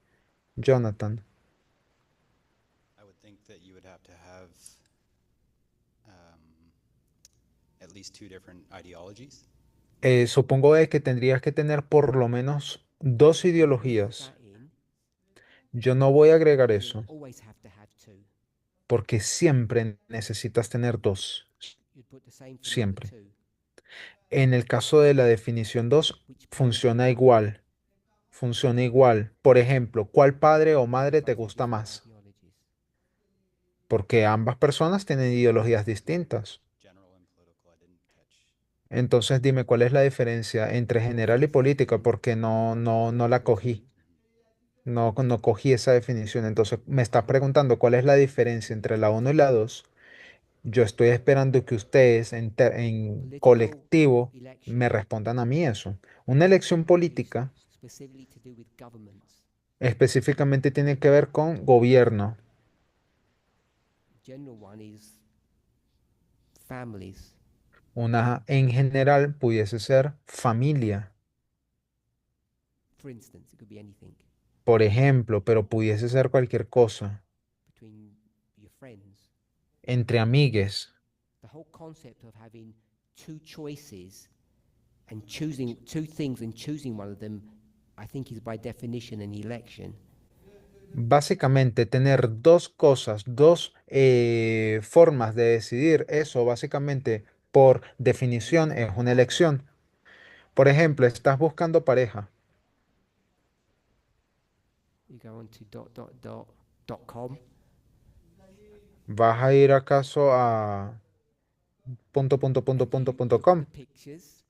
Jonathan. I would think that you would have to have at least two different ideologies. Supongo de que tendrías que tener por lo menos 2 ideologías. That in, Yo no voy a agregar you eso, always have to have two. porque siempre necesitas tener 2. You'd put the same for Siempre. number two. En el caso de la definición 2, Which funciona policy? igual. Funciona igual. Por ejemplo, ¿cuál padre o madre te Both have gusta different más? ideologies. Porque ambas personas tienen ideologías distintas. General and political, I didn't catch. Entonces dime cuál es la diferencia entre general y política, porque no la cogí. No cogí esa definición. Entonces me está preguntando cuál es la diferencia entre la 1 y la 2. Yo estoy esperando que ustedes en Political colectivo me election respondan a mí eso. Una elección is política specifically to do with governments. específicamente tiene que ver con gobierno. General one is families. Una en general pudiese ser familia, For instance, it could be anything por ejemplo, pero pudiese ser cualquier cosa. between your friends. Entre amigues. The whole concept of having two choices and choosing two things and choosing one of them, I think, is by definition an election. Básicamente tener 2 cosas, 2 formas de decidir, eso básicamente por definición es una elección. Por ejemplo, estás buscando pareja. You go on to .com. Vas a ir acaso a Look .com. at the pictures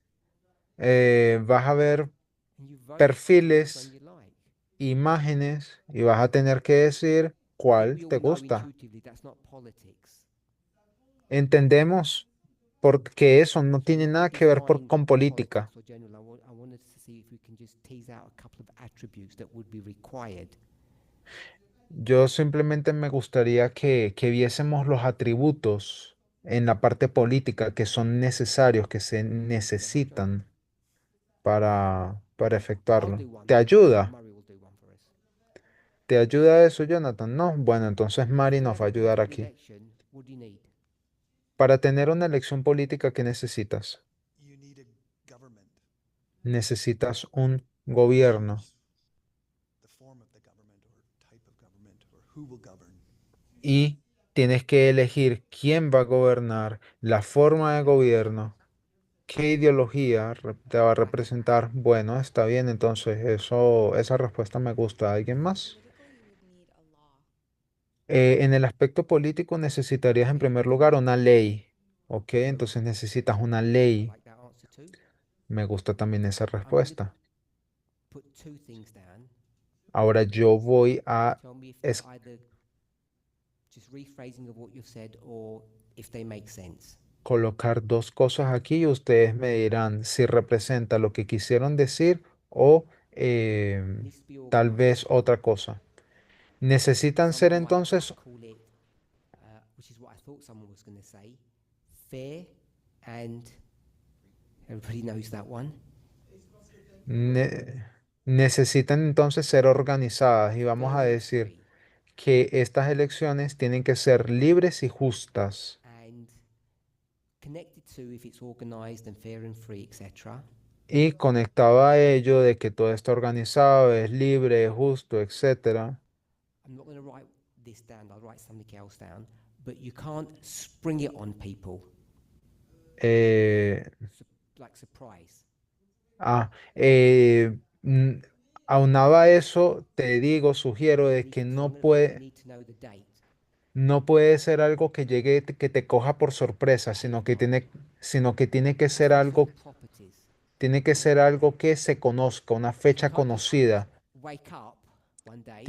Vas a ver and you vote for the perfiles, one you like. imágenes y vas a tener que decir I think cuál we te all know gusta. intuitively that's not politics. Entendemos porque eso no So tiene when nada we que ver define con política. politics or general, I wanted to see if we can just tease out a couple of attributes that would be required. Yo simplemente me gustaría que viésemos los atributos en la parte política que son necesarios, que se necesitan para I'll efectuarlo. do one. ¿Te ayuda? Murray will do one for us. ¿Te ayuda eso, Jonathan? No. Bueno, entonces Mari To nos va a have a ayudar political aquí. election, what do you need? Para tener una elección política, ¿qué necesitas? You need a government. Necesitas un gobierno The form of the government or type of government or who will govern. y tienes que elegir quién va a gobernar, la forma de gobierno, qué ideología te va a representar. Bueno, está bien, entonces esa respuesta me gusta. ¿Alguien más? En el aspecto político necesitarías en primer lugar una ley. ¿Ok? Entonces necesitas una I ley. like that answer too. Me gusta también esa I'm going to respuesta. put two things down. Ahora yo voy a... Tell me if es- they're either just rephrasing of what you've said or if they make sense. colocar dos cosas aquí y ustedes me dirán si representa lo que quisieron decir o Needs to be tal vez organised. otra cosa. Necesitan ser Someone might entonces, call it, which is what I thought someone was going to say, fair and everybody knows that one. ne- necesitan entonces ser organizadas y vamos Fair a and decir free. que estas elecciones tienen que ser libres y justas And connected to if it's organised and fair and free, etc. y conectado a ello de que todo está organizado, es libre, es justo, etcétera. I'm not going to write this down, I'll write something else down, but you can't spring it on people, Eh, like surprise. ah, eh, mm, Aunado a eso, te digo, sugiero de que So I'm going to need to know the date. no puede ser algo que llegue, que te coja por sorpresa, sino que tiene que ser algo, Properties. que se conozca, una fecha Can't just conocida. wake up one day,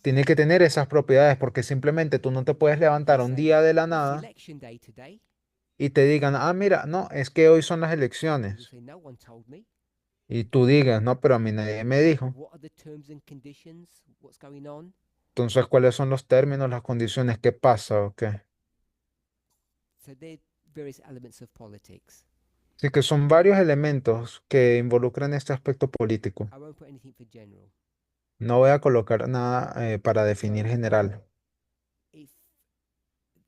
Tiene que tener esas propiedades, porque simplemente tú no te puedes levantar un say, día de la "It's nada election day today." y te digan, ah, mira, no, es que hoy son las You elecciones. say, "No one told me." Y tú digas, no, pero a mí nadie me dijo. What are the terms and conditions? What's going on? Entonces, ¿cuáles son los términos, las condiciones? ¿Qué pasa o qué? So there are various elements of politics. Así que son varios elementos que involucran este aspecto político. I won't put anything for general. No voy a colocar nada para definir general. If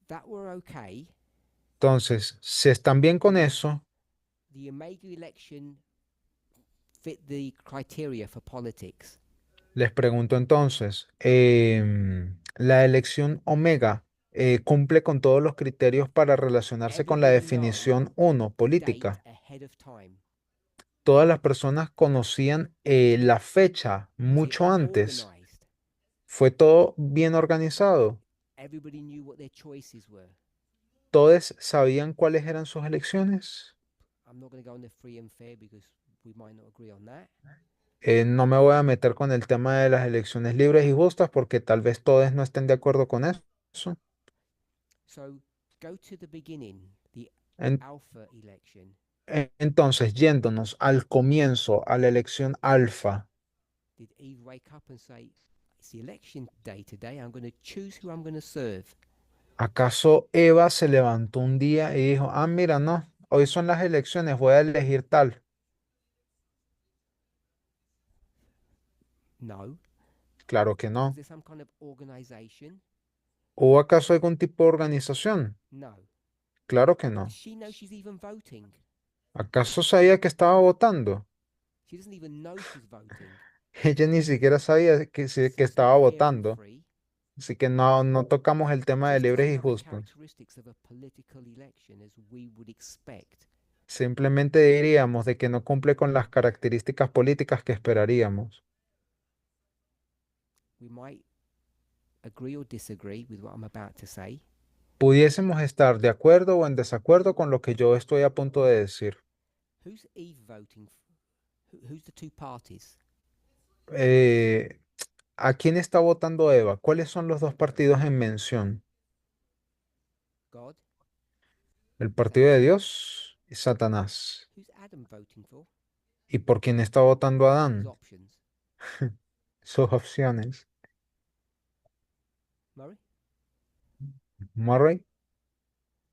that were okay, Entonces, si están bien con eso, the Omega election fit the criteria for politics. les pregunto entonces, ¿la elección omega cumple con todos los criterios para relacionarse con la Everybody knows definición 1, date política? ahead of time. Todas las personas conocían la fecha Was it mucho antes. organised? Fue todo bien organizado. Everybody knew what their choices were. Todos sabían cuáles eran sus elecciones. I'm not going to go on the free and fair because we might not agree on that. No me voy a meter con el tema de las elecciones libres y justas porque tal vez todos no estén de acuerdo con eso. So go to the beginning, the En- alpha election. entonces, yéndonos al comienzo, a la elección alfa, Did Eve wake up and say, "It's the election day today, I'm going to choose who I'm going to serve"? ¿acaso Eva se levantó un día y dijo, ah, mira, no, hoy son las elecciones, voy a elegir tal? No. Claro que Was no. there some kind of organization? ¿Hubo acaso algún tipo de organización? No. Claro que no. Does she know she's even voting? ¿Acaso sabía que estaba votando? She doesn't even know she's voting. Ella ni siquiera sabía que, So que it's estaba not fair and votando. free. Así que no tocamos el tema de Just libres y some of the justos. characteristics of a political election as we would expect. Simplemente diríamos de que no cumple con las características políticas que esperaríamos. We might agree or disagree with what I'm about to say. Pudiésemos estar de acuerdo o en desacuerdo con lo que yo estoy a punto de decir. Who's Eve voting for? Who's the two parties? Eh, ¿A quién está votando Eva? ¿Cuáles son los dos partidos en mención? God? El partido de Dios y Satanás. Who's Adam voting for? ¿Y por quién está votando His Adán? options. Sus opciones. Murray? Murray.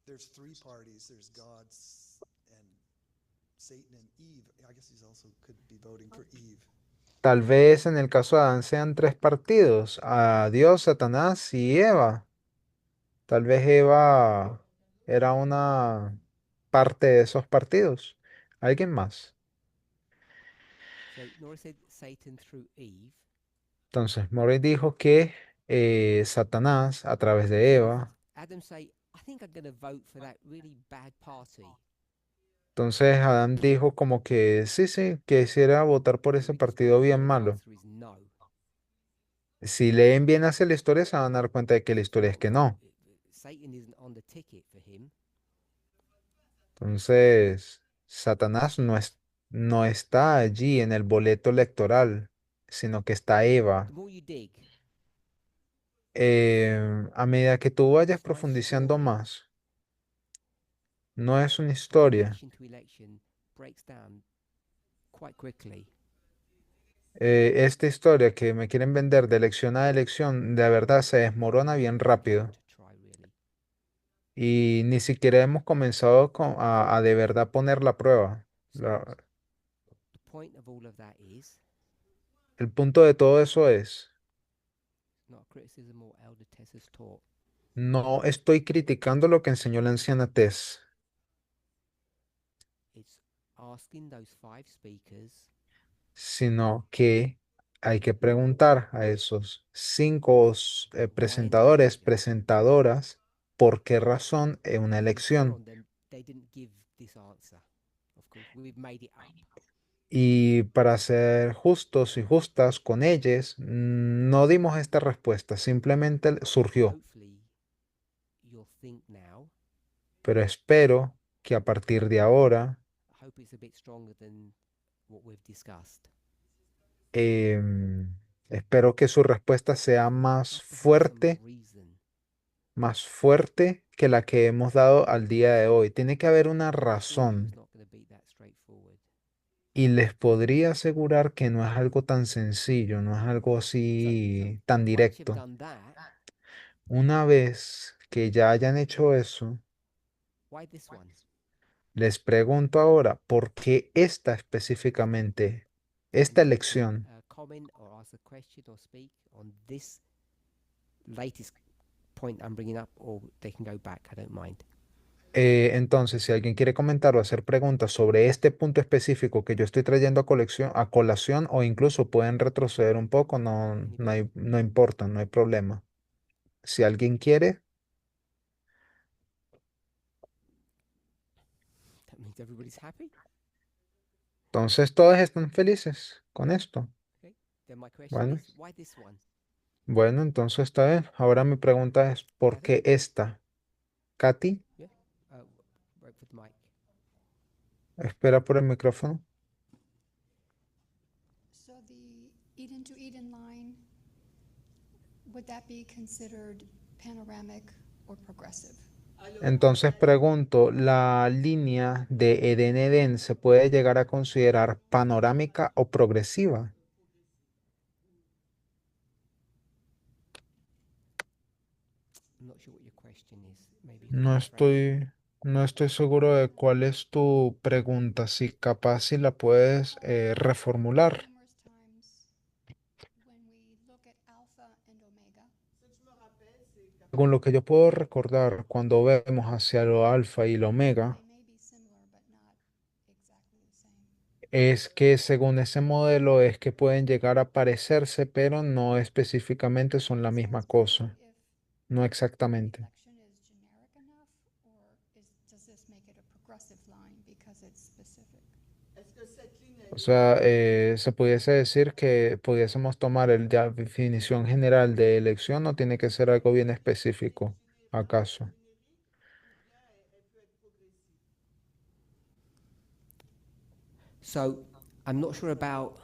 There's three parties. There's God's and Satan and Eve. I guess he's also could be voting for Eve. Tal vez en el caso de Adán sean tres partidos, a Dios, Satanás y Eva. Tal vez Eva era una parte de esos partidos. ¿Alguien más? So Nora said Satan through Eve. Entonces, Murray dijo que Satanás, a través de Eva, Adam say, "I think I'm going to vote for that really bad party." entonces Adán dijo como que sí, que quisiera votar por ese Read the partido story, bien the malo. answer is no. Si leen bien hacia la historia, se van a dar cuenta de que la historia es que no. Satan isn't on the ticket for him. Entonces, Satanás no está allí en el boleto electoral, sino que está Eva. The more you dig, A medida que tú vayas it's a nice profundizando story. más, No es una The historia. election to election breaks down quite quickly. Esta historia que me quieren vender de elección a elección, de verdad se desmorona bien rápido. To try really. Y ni siquiera hemos comenzado a de verdad poner la prueba. So La- the point of all of that is el punto de todo eso es, not a criticism or Elder Tess has taught. no estoy criticando lo que enseñó la anciana Tess, It's asking those 5 speakers sino que hay que preguntar a esos cinco presentadores, election. presentadoras, por qué razón es una To be fair elección. on them, they didn't give this answer. Of course, we've made it up. Y para ser justos y justas con ellos, no dimos esta respuesta, simplemente surgió. Hopefully, you'll think now. Pero espero que a partir de ahora I hope it's a bit stronger than what we've discussed. espero que su respuesta sea Must have some reason. más fuerte que la que hemos dado al día de hoy. Tiene que haber una I thought it was razón not going to be that straightforward. y les podría asegurar que no es algo tan sencillo, no es algo así tan Once you've directo. done that, Una vez que ya hayan hecho eso, why this one? les pregunto ahora, ¿por qué esta específicamente, esta And you can, elección? comment or ask a question or speak on this latest point I'm bringing up, or they can go back. I don't mind. Entonces, si alguien quiere comentar o hacer preguntas sobre este punto específico que yo estoy trayendo a colación, o incluso pueden retroceder un poco, no importa, no hay problema. Si alguien quiere, That means everybody's happy. entonces todos están felices con esto. Then my question Bueno, is, why this one? bueno, entonces está bien. Ahora mi pregunta es, ¿por qué esta? Katy, Yeah. Wait for the mic. espera por el micrófono. So the Eden to Eden line, would that be considered panoramic or progressive? Entonces pregunto, ¿la línea de Eden-Eden se puede llegar a considerar panorámica o progresiva? I'm not sure what your question is. Maybe you No can rephrase it. no estoy seguro de cuál es tu pregunta, si capaz si la puedes reformular. Numerous times when we look at alpha and omega, Según lo que yo puedo recordar, cuando vemos hacia lo alfa y lo omega, they may be similar but not exactly the same. es que según ese modelo es que pueden llegar a parecerse, pero no específicamente son la So I misma was wondering cosa, if no exactamente. election is generic enough, or does this make it a progressive line because it's specific? O sea, se pudiese decir que pudiésemos tomar la definición general de elección, o tiene que ser algo bien específico, ¿acaso? So I'm not sure about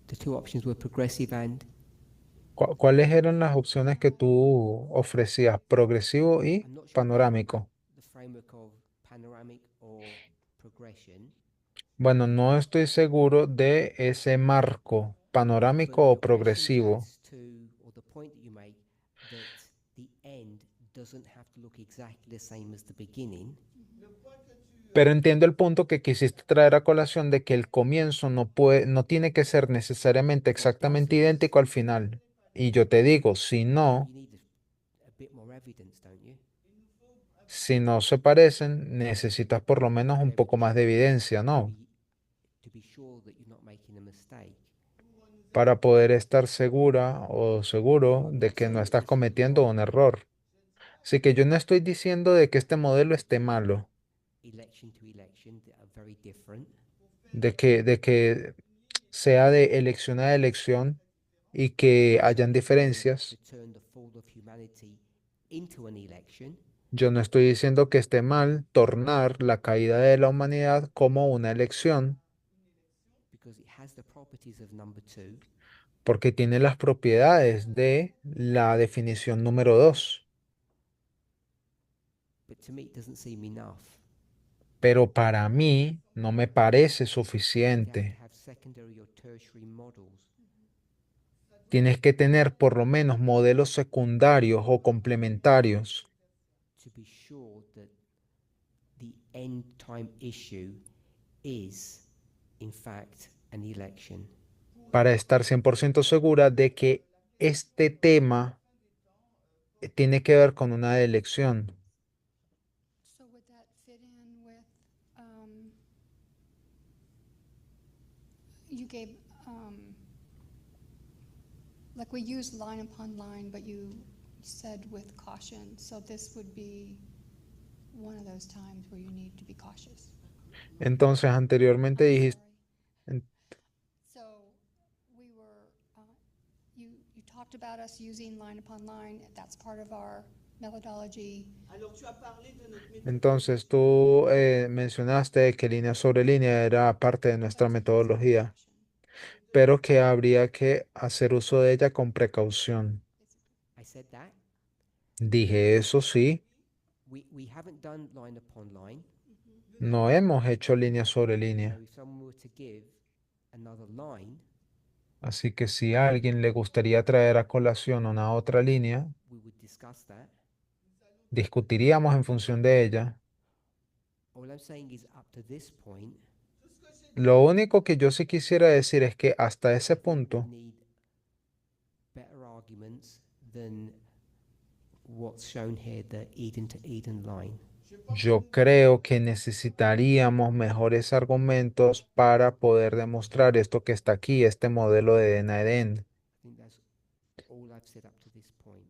the two options were progressive and ¿Cuáles eran las opciones que tú ofrecías? Progresivo y I'm not sure about panorámico. the framework of panoramic or progression. Bueno, no estoy seguro de ese marco, But panorámico o your question progresivo. was as to, or the point that you make, that the end doesn't have to look exactly the same as the beginning. Pero entiendo el punto que quisiste traer a colación de que el comienzo no tiene que ser necesariamente exactamente idéntico al final. Y yo te digo, You need a bit more evidence, don't you? si no se parecen, necesitas por lo menos un Be able poco to más de show evidencia, ¿no? to be sure that you're not making a mistake. Para poder estar segura o seguro de que no estás cometiendo un error. Así que yo no estoy diciendo de que este modelo esté malo, Election to election that are very different. de que sea de elección a elección y que hayan diferencias. To turn the fall of humanity into an election, Yo no estoy diciendo que esté mal tornar la caída de la humanidad como una elección, because it has the properties of number 2, porque tiene las propiedades de la definición número 2. But to me, it doesn't seem enough. Pero para mí no me parece You have to suficiente. have secondary or tertiary models Tienes que tener por lo menos modelos secundarios o complementarios to be sure that the end time issue is, in fact, an election. para estar 100% segura de que este tema tiene que ver con una elección. So would that fit in with, you gave, like we use line upon line, but you said with caution, so this would be one of those times where you need to be cautious. Entonces, anteriormente I'm dijiste, sorry. en- So we were, you talked about us using line upon line, that's part of our methodology. entonces tú mencionaste que línea sobre línea era parte de nuestra metodología, pero que habría que hacer uso de ella con precaución. I said that. Dije, eso sí, We haven't done line upon line. no hemos hecho línea sobre So línea. if someone were to give another line, Así que si a alguien le gustaría traer a colación una otra línea, we would discuss that. discutiríamos en función de ella. All I'm saying is up to this point, Lo único que yo sí quisiera decir es que hasta ese I think we punto need better arguments than what's shown here, the Eden to Eden line. yo creo que necesitaríamos mejores argumentos para poder demostrar esto que está aquí, este modelo de Edén-Edén. I think that's all I've said up to this point.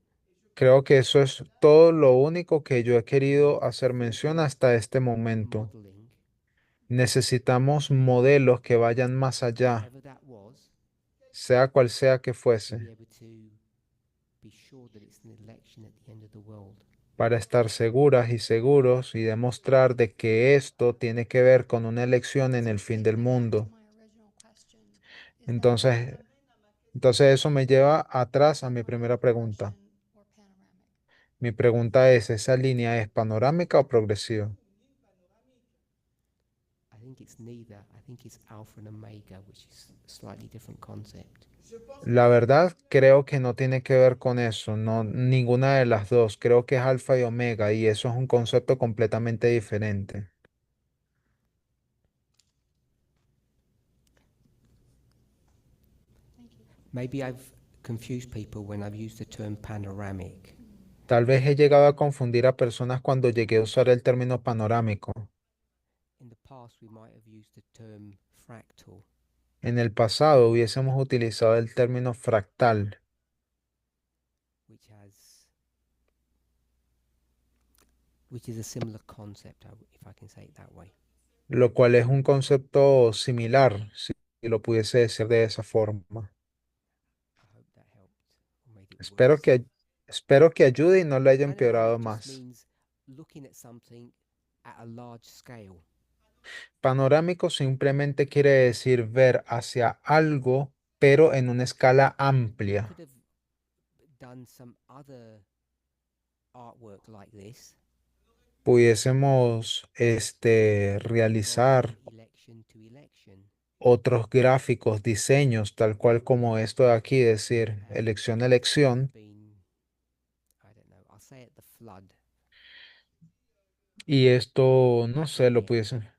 Creo que eso es todo lo único que yo he querido hacer mención hasta este momento. Modeling, Necesitamos modelos que vayan más allá, whatever that was, sea cual sea que to be fuese, able to be sure that it's an election at the end of the world. para estar seguras y seguros y demostrar de que esto tiene que ver con una elección en el fin del mundo. My original question, is that Entonces, entonces eso me lleva atrás a mi primera pregunta. progression or panoramic? Mi pregunta es, ¿esa línea es panorámica o progresiva? I think it's neither. I think it's alpha and omega, which is a slightly different concept. La verdad, creo que no tiene que ver con eso, no, ninguna de las dos. Creo que es alfa y omega y eso es un concepto completamente diferente. Maybe I've confused people when I've used the term panoramic. Tal vez he llegado a confundir a personas cuando llegué a usar el término panorámico. In the past, we might have used the term fractal, En el pasado hubiésemos utilizado el término fractal, which is a similar concept, if I can say it that way. lo cual es un concepto similar, si lo pudiese decir de esa forma. I hope that helped or made it worse. Espero que ayude y no le haya empeorado Panoramic just más. means looking at something at a large scale. Panorámico simplemente quiere decir ver hacia algo, pero en una escala We amplia. could have done some other artwork like this, Pudiésemos realizar involving election to election, otros gráficos, diseños, tal cual como esto de aquí, decir elección, elección. been, I don't know, I'll say at the flood. Y esto, no sé, lo Yeah.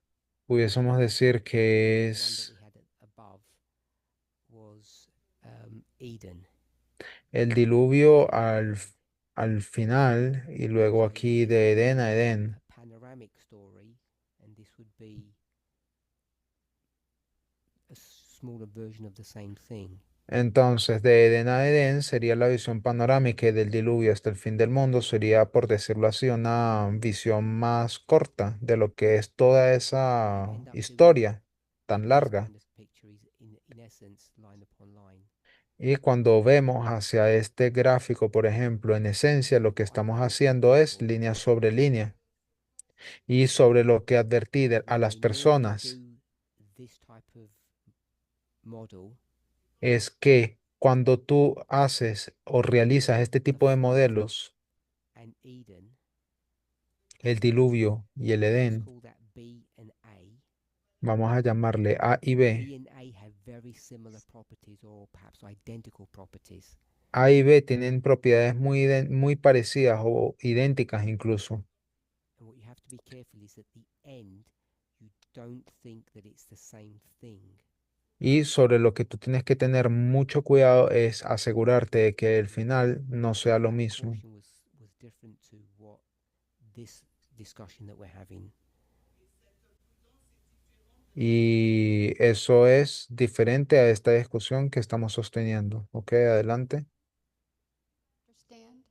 pudiésemos decir que The one that es we had above was Eden. el diluvio al final y luego So aquí this de would be Edén a Edén. a panoramic story, and this would be a smaller version of the same thing. Entonces, de Edén a Edén sería la visión panorámica y del diluvio hasta el fin del mundo sería, por decirlo así, una visión más corta de lo que es toda esa End up doing historia tan this larga. kind of picture is in essence line upon line. Y cuando vemos hacia este gráfico, por ejemplo, en esencia lo que What I estamos hope haciendo es people línea sobre línea. Y sobre lo que advertí a when las they normally personas do this type of model, es que cuando tú haces o realizas este the tipo de flood modelos, and Eden el diluvio y el Let's Edén, call that B and A. vamos a llamarle A y B B. and A have very similar properties or perhaps identical properties. A y B tienen propiedades muy parecidas o idénticas incluso. And what you have to be careful is at the end, you don't think that it's the same thing. Y sobre lo que tú tienes que tener mucho cuidado es asegurarte de que el final no sea lo That mismo. caution was different to what this discussion that we're having. Y eso es diferente a esta discusión que estamos sosteniendo. Ok, adelante. Understand?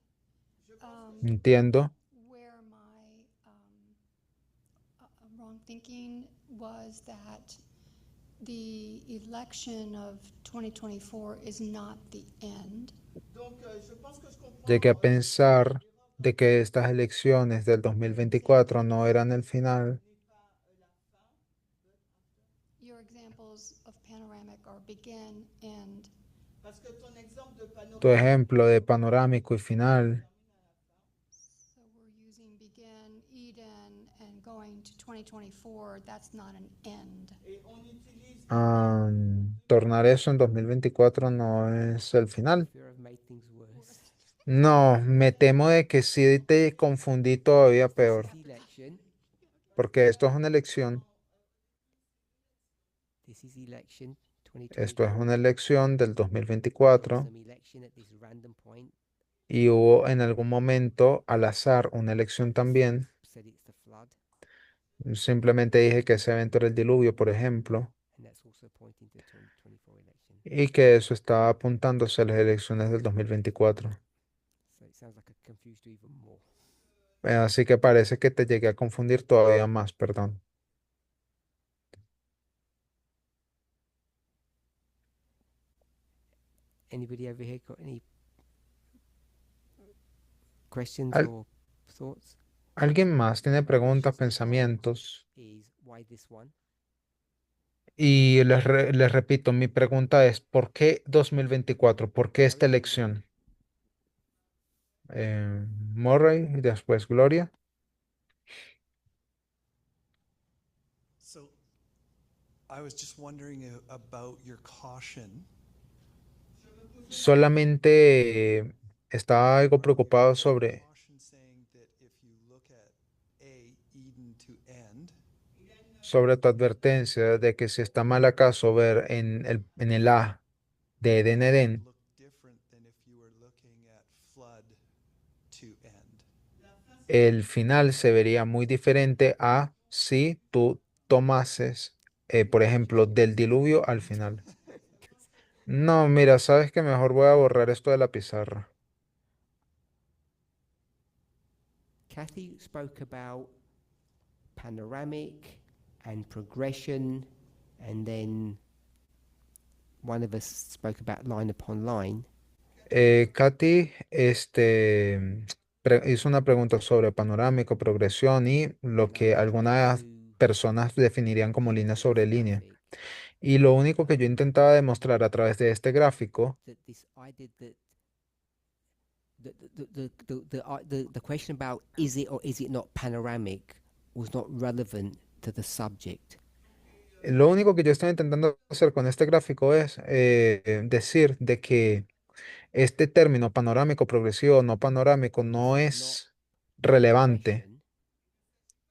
Entiendo. Where my wrong thinking was that the election of 2024 is not the end. Llegué a pensar de que estas elecciones del 2024 no eran el final. Your examples of panoramic are begin, end. Tu ejemplo de panorámico y final. So we're using begin, Eden, and going to 2024. That's not an end. Tornar eso en 2024 no es el final. Fear I've made things worse. No, me temo de que sí te confundí todavía peor, This is election. porque esto es una elección. This is election Esto es 2024. una elección del There was 2024 some election at this random point. y hubo en algún momento al azar una elección también. Said it's the flood, Simplemente dije que ese evento era el diluvio, por ejemplo, and that's also pointing to 2024 election. y que eso estaba apuntándose a las elecciones del 2024. So it sounds like I confused you even more. Así que parece que te llegué a confundir todavía más, perdón. Anybody over here got any questions Al- or thoughts? ¿Alguien más tiene preguntas, Question pensamientos? is why this one? Y les repito, mi pregunta es, ¿por qué 2024? ¿Por qué esta elección? Murray y después Gloria. So I was just wondering about your caution. Solamente estaba algo preocupado sobre Caution saying that if you look at A, Eden to end, tu advertencia de que si está mal acaso ver en el A de Eden Eden, look different than if you were looking at flood to end. el final se vería muy diferente a si tú tomases, por ejemplo, del diluvio al final. No, mira, sabes que mejor voy a borrar esto de la pizarra. Kathy spoke about panoramic and progression, and then one of us spoke about line upon line. Katy, hizo una pregunta sobre panorámico, progresión y lo que algunas personas definirían como línea sobre línea. Y lo único que yo intentaba demostrar a través de este gráfico That this idea that the question about is it or is it not panoramic was not relevant to the subject. Lo único que yo estoy intentando hacer con este gráfico es decir de que este término panorámico, progresivo, no panorámico, no es relevante, Progression,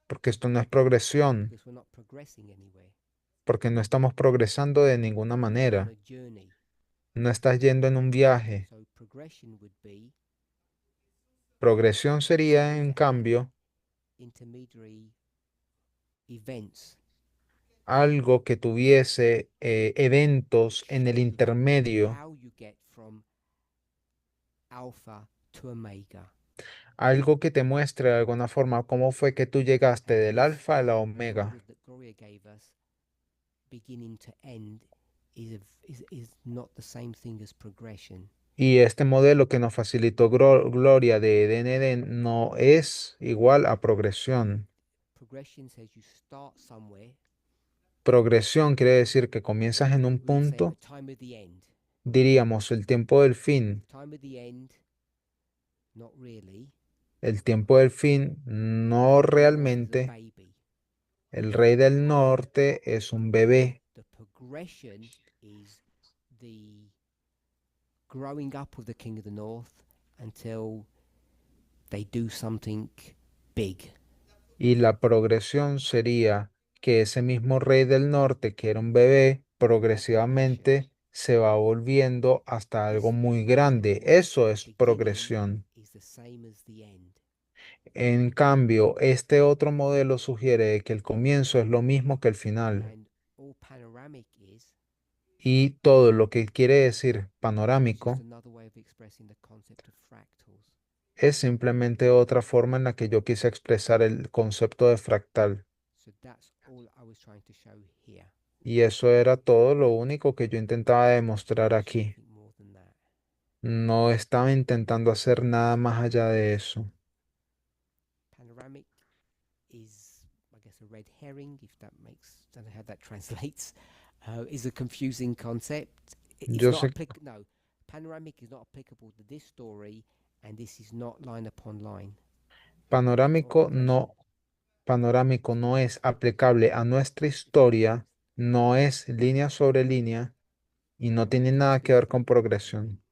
porque esto no es progresión, because we're not progressing anywhere. porque no estamos progresando de ninguna On manera. a journey. No estás yendo en un viaje. So progression would be Progresión sería, en cambio, intermediary events. algo que tuviese eventos en el intermedio, How you get from alpha to omega. algo que te muestre de alguna forma cómo fue que tú llegaste And del this alfa a la omega. model that Gloria gave us, beginning to end, is not the same thing as progression. Y este modelo que nos facilitó Gloria de Eden Eden no es igual a progresión. Progression says you start somewhere. Progresión quiere decir que comienzas en un We would say punto, the time of the end. diríamos el tiempo del fin. Time of the end, not really. El tiempo del fin no North is a realmente. baby. El rey del norte es un bebé. The progression is the growing up of the king of the north until they do something big. Y la progresión sería que ese mismo rey del norte, que era un bebé, progresivamente se va volviendo hasta algo muy grande. Eso es progresión. Is the same as the end. En cambio, este otro modelo sugiere que el comienzo es lo mismo que el final. And all panoramic is Y todo lo que quiere decir just panorámico another way of expressing the concept of fractals. es simplemente otra forma en la que yo quise expresar el concepto de fractal. So that's all I was trying to show here. Y eso era todo lo único que yo intentaba demostrar aquí. Nothing more than that. No estaba intentando hacer nada más allá de eso. Panoramic is, I guess, a red herring, if that makes, don't know how that translates, is a confusing concept. It's Yo not sé, no, panoramic is not applicable to this story, and this is not line upon line. panorámico no, panorámico no es aplicable a nuestra historia, no es línea sobre línea y no tiene nada que ver con progresión.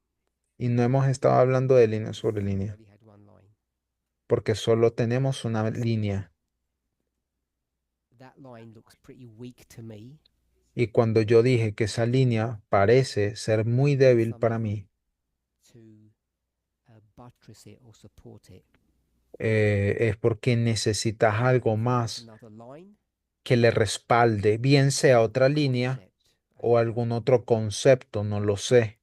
Y no hemos estado hablando de línea sobre línea, Only had one line. porque solo tenemos una línea. That line looks pretty weak to me. Y cuando yo dije que esa línea parece ser muy débil para mí, To buttress it or support it. es porque necesitas algo más Another line. que le respalde, bien sea otra línea Concept. o algún otro concepto, no lo sé.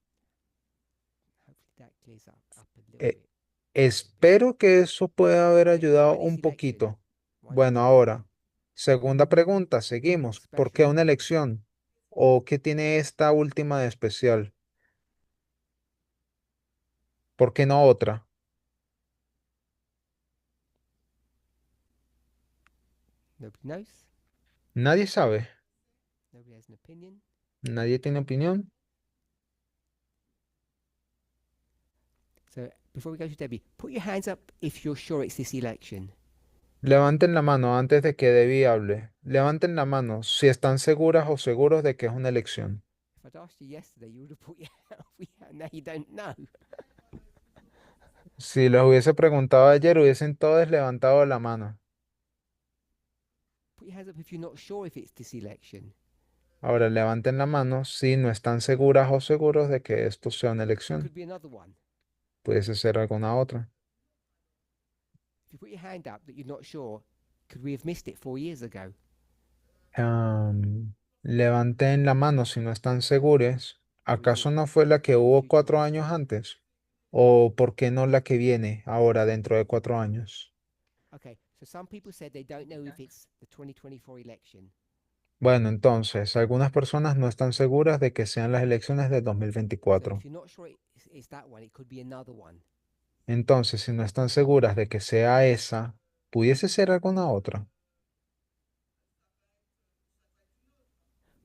Hopefully that clears up a little Eh, bit. Espero que eso pueda haber Okay, ayudado why this un election? poquito. Why Bueno, this ahora, segunda pregunta, seguimos. ¿Por qué special? una elección? ¿O qué tiene esta última de especial? ¿Por qué no otra? Nobody knows. Nadie sabe. Nobody has an opinion. Nadie tiene opinión. So before we go to Debbie, put your hands up if you're sure it's this election. Levanten la mano antes de que Debbie hable. Levanten la mano si están seguras o seguros de que es una elección. If I'd asked you yesterday, you would have put your hand. Now you don't know. Si les hubiese preguntado ayer, hubiesen todos levantado la mano. Put your hands up if you're not sure if it's this election. Ahora levanten la mano si no están seguras o seguros de que esto sea una Could elección. be another one. Pudiese ser alguna otra. If you put your hand up that you're not sure, could we have missed it 4 years ago? Levanten la mano si no están seguros. ¿Acaso no fue la que hubo 4 años antes? ¿O por qué no la que viene ahora dentro de 4 años? Okay, so some people said they don't know if it's the 2024 election. Bueno, entonces, algunas personas no están seguras de que sean las elecciones de So 2024. if you're not sure it's that one, it could be another one. Entonces, si no están seguras de que sea esa, ¿pudiese ser alguna otra?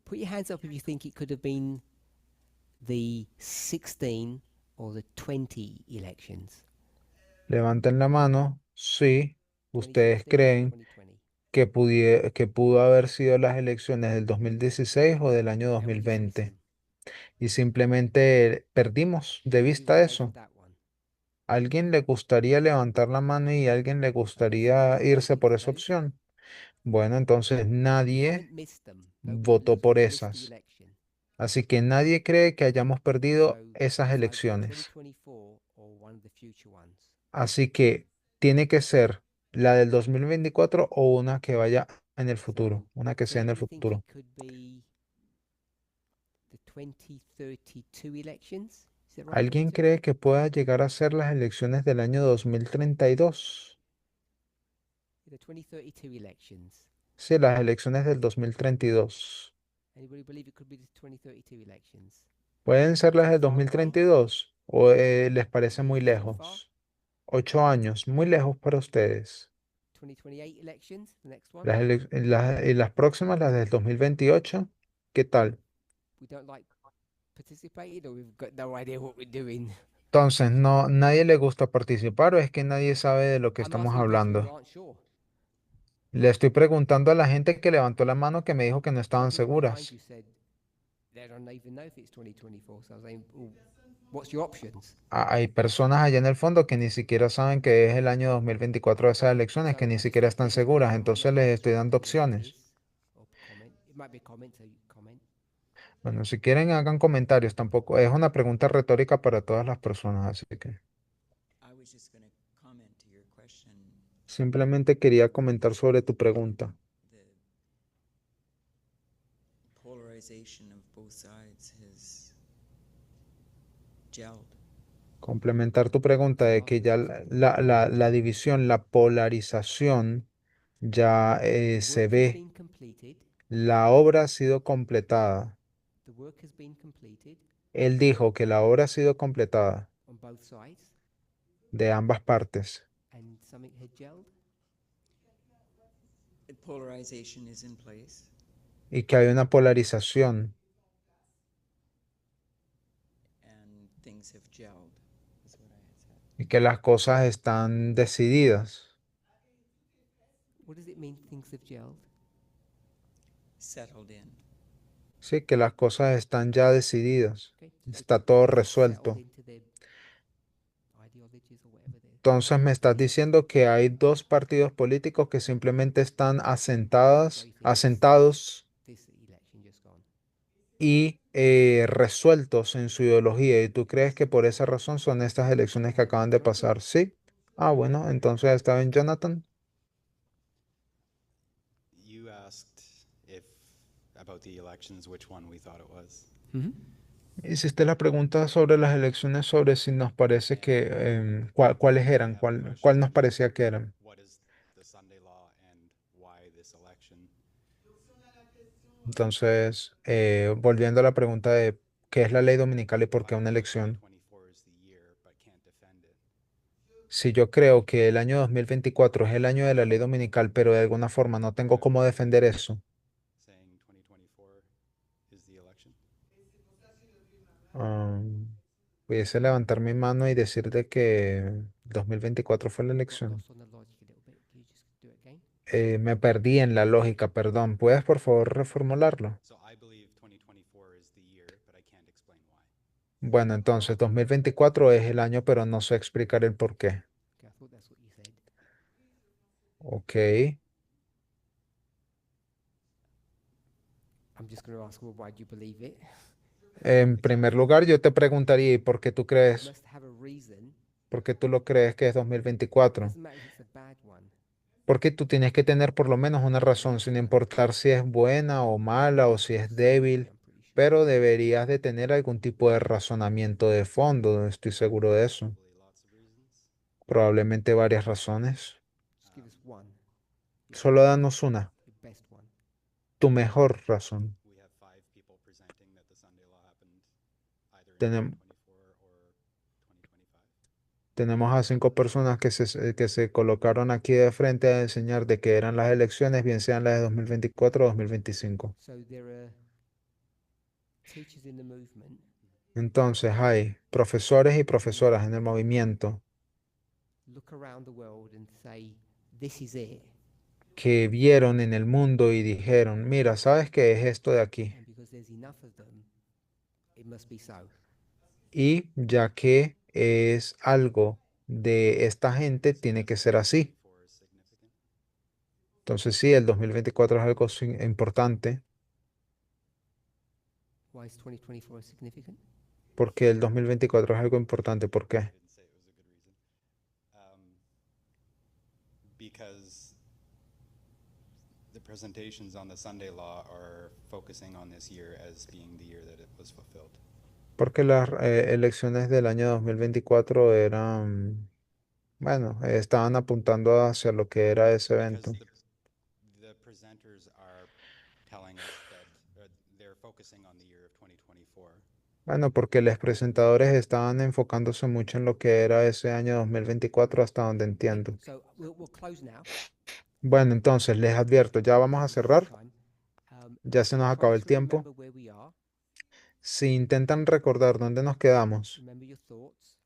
Put your hands up if you think it could have been the 16 or the 20 elections. Levanten la mano si ustedes 2016 or creen 2020. que pudo haber sido las elecciones del 2016 o del año Now we're just 2020. missing. Y simplemente perdimos de Who vista would vote eso. for that one? ¿A alguien le gustaría levantar la mano y a alguien le gustaría irse por esa opción? Bueno, entonces You nadie haven't missed them. Nobody votó believes por you've missed the esas. election. Así que nadie cree que hayamos perdido So esas it's either the elecciones. 2024 or one of the future ones. Así que tiene que ser la del 2024 o una que vaya en el futuro, una que Does sea en el anybody think futuro. it could be the 2032 elections? Is it right, ¿Alguien Peter? cree que pueda llegar a ser las elecciones del año 2032? The 2032 elections. Sí, las elecciones del 2032. Anybody believe it could be the 2032 elections? ¿Pueden ser las del Far away? 2032 o les parece muy Too far? lejos? 8 años, muy lejos para ustedes. 2028 elections, the next one. Las próximas, las del 2028, ¿qué tal? We don't like participating, or we've got no idea what we're doing. Entonces, no, nadie le gusta participar o es que nadie sabe de lo que I'm estamos asking questions hablando. who aren't sure. Le estoy preguntando a la gente que levantó la mano que me dijo que no estaban Some people behind seguras. you said they don't even know if it's 2024. So I was saying, well, what's your options? Hay personas allá en el fondo que ni siquiera saben que es el año 2024 de esas elecciones, que So ni just siquiera están leave it seguras. there. Entonces les estoy dando opciones. Or comment. It might be a comment, so you comment. Bueno, si quieren hagan comentarios, tampoco es una pregunta retórica para todas las personas, así que I was just going to comment to your question. simplemente quería comentar sobre tu pregunta. The polarization of both sides has gelled. Complementar tu pregunta de que ya la división, la polarización ya The se work has ve, been completed. la obra ha sido completada. The work has been completed Él dijo que la obra ha sido completada on both sides, de ambas partes and something had gelled. The polarization is in place, y que hay una polarización and things have gelled, is what I had said. y que las cosas están decididas. What does it mean things have gelled? Settled in. Sí, que las cosas están ya decididas. Okay. So Está todo they've settled resuelto. into their ideologies or whatever they're Entonces me estás diciendo que hay dos partidos políticos que simplemente están asentados this election just gone. y resueltos en su ideología. ¿Y tú crees que por esa razón son estas elecciones que acaban de pasar? Sí. Ah, bueno, entonces está bien, Jonathan. You asked if about the elections, which one we thought it was. Hiciste la pregunta sobre las elecciones, sobre si nos parece que, cuáles eran, cuál nos parecía que eran. What is the Sunday law and why this election? Entonces, volviendo a la pregunta de qué es la ley dominical y por qué una elección. 2024 is the year, but can't defend it. Si yo creo que el año 2024 es el año de la ley dominical, pero de alguna forma no tengo cómo defender eso, Saying 2024 is the election. pudiese levantar mi mano y decirte que 2024 fue la Got elección. lost on the logic a little bit. Can you just do it again? Me perdí en la lógica, perdón. ¿Puedes por favor reformularlo? So I believe 2024 is the year, but I can't explain why. Bueno, entonces 2024 es el año, pero no sé explicar el por qué. Okay, I thought that's what you said. Ok. I'm just going to ask, well, why do you believe it? En primer lugar, yo te preguntaría, ¿y por qué tú You crees? must have a reason. ¿Por qué tú lo crees que es 2024? Doesn't matter if it's a bad one. Porque tú tienes que tener por lo menos una razón, sin importar si es buena o mala o si es débil, I'm pretty sure. pero deberías de tener algún tipo de razonamiento de fondo, estoy seguro de eso. Probably lots of reasons. Probablemente varias razones. Just give us one, Solo danos una, the best one. tu mejor razón. We have 5 people presenting that the Sunday law happened either in Tenem- 2024 or 2025. Tenemos a 5 personas que se colocaron aquí de frente a enseñar de que eran las elecciones, bien sean las de 2024 o 2025. So there are teachers in the movement Entonces hay profesores y profesoras en el movimiento look around the world and say, this is it. que vieron en el mundo y dijeron, mira, ¿sabes qué es esto de aquí? And because there's enough of them, it must be so. Y ya que es algo de esta gente, tiene que ser así. 2024 is significant. Entonces sí, el 2024 es algo importante Why is 2024 significant? porque el 2024 es algo importante. ¿Por qué? I didn't say it was a good reason. Because the presentations on the Sunday law are focusing on this year as being the year that it was fulfilled. Porque las elecciones del año 2024 eran, bueno, estaban apuntando hacia lo que era ese evento. Because the presenters are telling us that they're focusing on the year of 2024. Bueno, porque los presentadores estaban enfocándose mucho en lo que era ese año 2024 hasta donde entiendo. So we'll close now. Bueno, entonces les advierto, ya vamos a cerrar. Time. Ya se nos Try acabó el to tiempo. remember where we are. Si intentan recordar dónde nos quedamos, Remember your thoughts.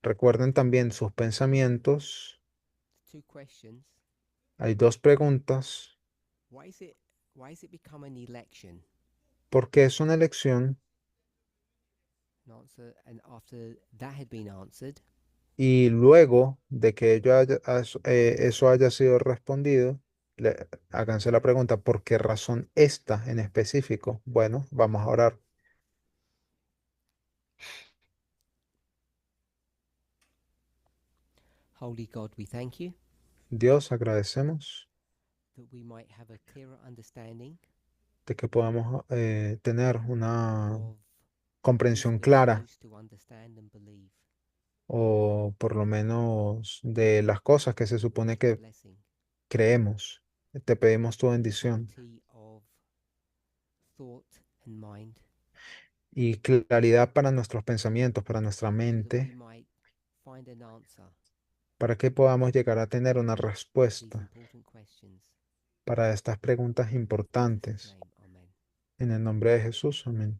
Recuerden también sus pensamientos. 2 questions. Hay 2 preguntas. Why is it become an election? ¿Por qué es una elección? An answer, and after that had been answered, Y luego de que eso haya sido respondido, háganse la pregunta, ¿por qué razón esta en específico? Bueno, vamos a orar. Holy God, we thank you Dios, agradecemos that we might have a clearer understanding de que podamos tener una of comprensión things we're clara, supposed to understand and believe. o por lo menos de las cosas que se supone que Blessing, creemos. Te pedimos tu bendición clarity of thought and mind, y claridad para nuestros pensamientos, para nuestra so that we mente, might find an answer para que podamos llegar a tener una to these respuesta important questions. para estas preguntas In Jesus' importantes. name, amen. En el nombre de Jesús, amén.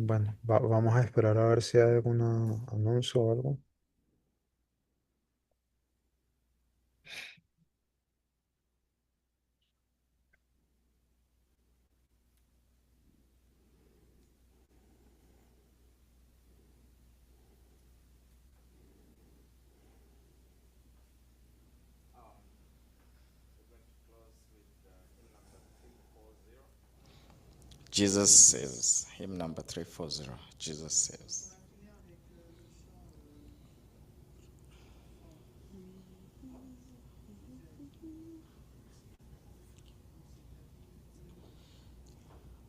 Bueno, vamos a esperar a ver si hay algún anuncio o algo. Jesus saves. Hymn number 340. Jesus saves.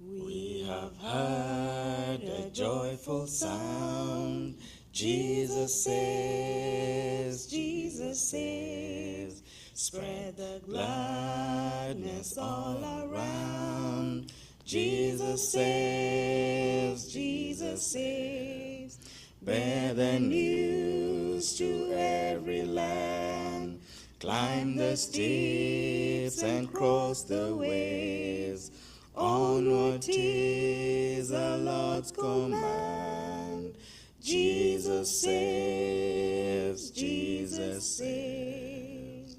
We have heard a joyful sound. Jesus saves, Jesus saves. Spread the gladness all around. Jesus saves, Jesus saves. Bear the news to every land. Climb the steeps and cross the ways. Onward 'tis the Lord's command. Jesus saves, Jesus saves.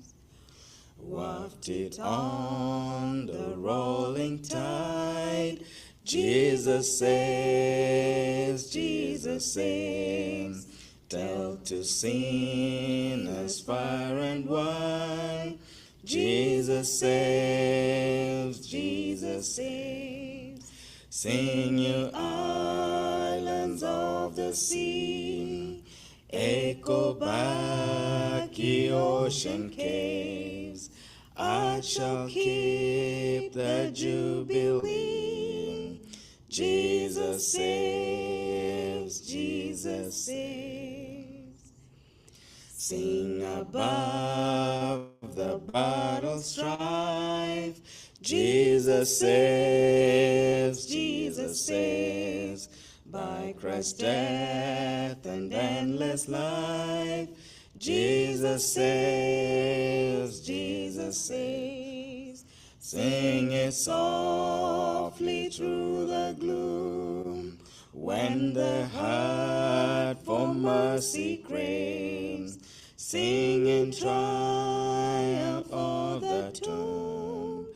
Wafted on the rolling tide, Jesus saves, Jesus saves. Tell to sinners far and wide, Jesus saves, Jesus saves. Sing you islands of the sea, echo back ye ocean caves. I shall keep the jubilee. Jesus saves, Jesus saves. Sing above the battle strife. Jesus saves, Jesus saves. By Christ's death and endless life, Jesus saves, Jesus saves. Sing it softly through the gloom, when the heart for mercy craves. Sing in triumph of the tomb,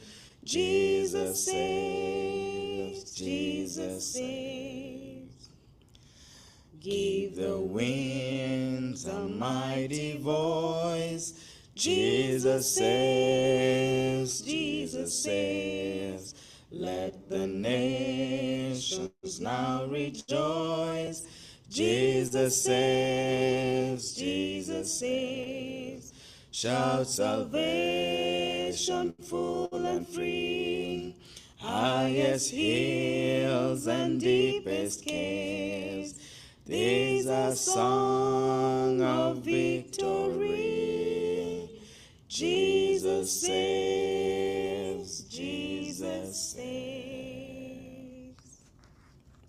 Jesus saves, Jesus saves. Give the winds a mighty voice, Jesus saves, Jesus saves. Let the nations now rejoice, Jesus saves, Jesus saves. Shout salvation full and free, highest hills and deepest caves. This a song of victory. Jesus saves.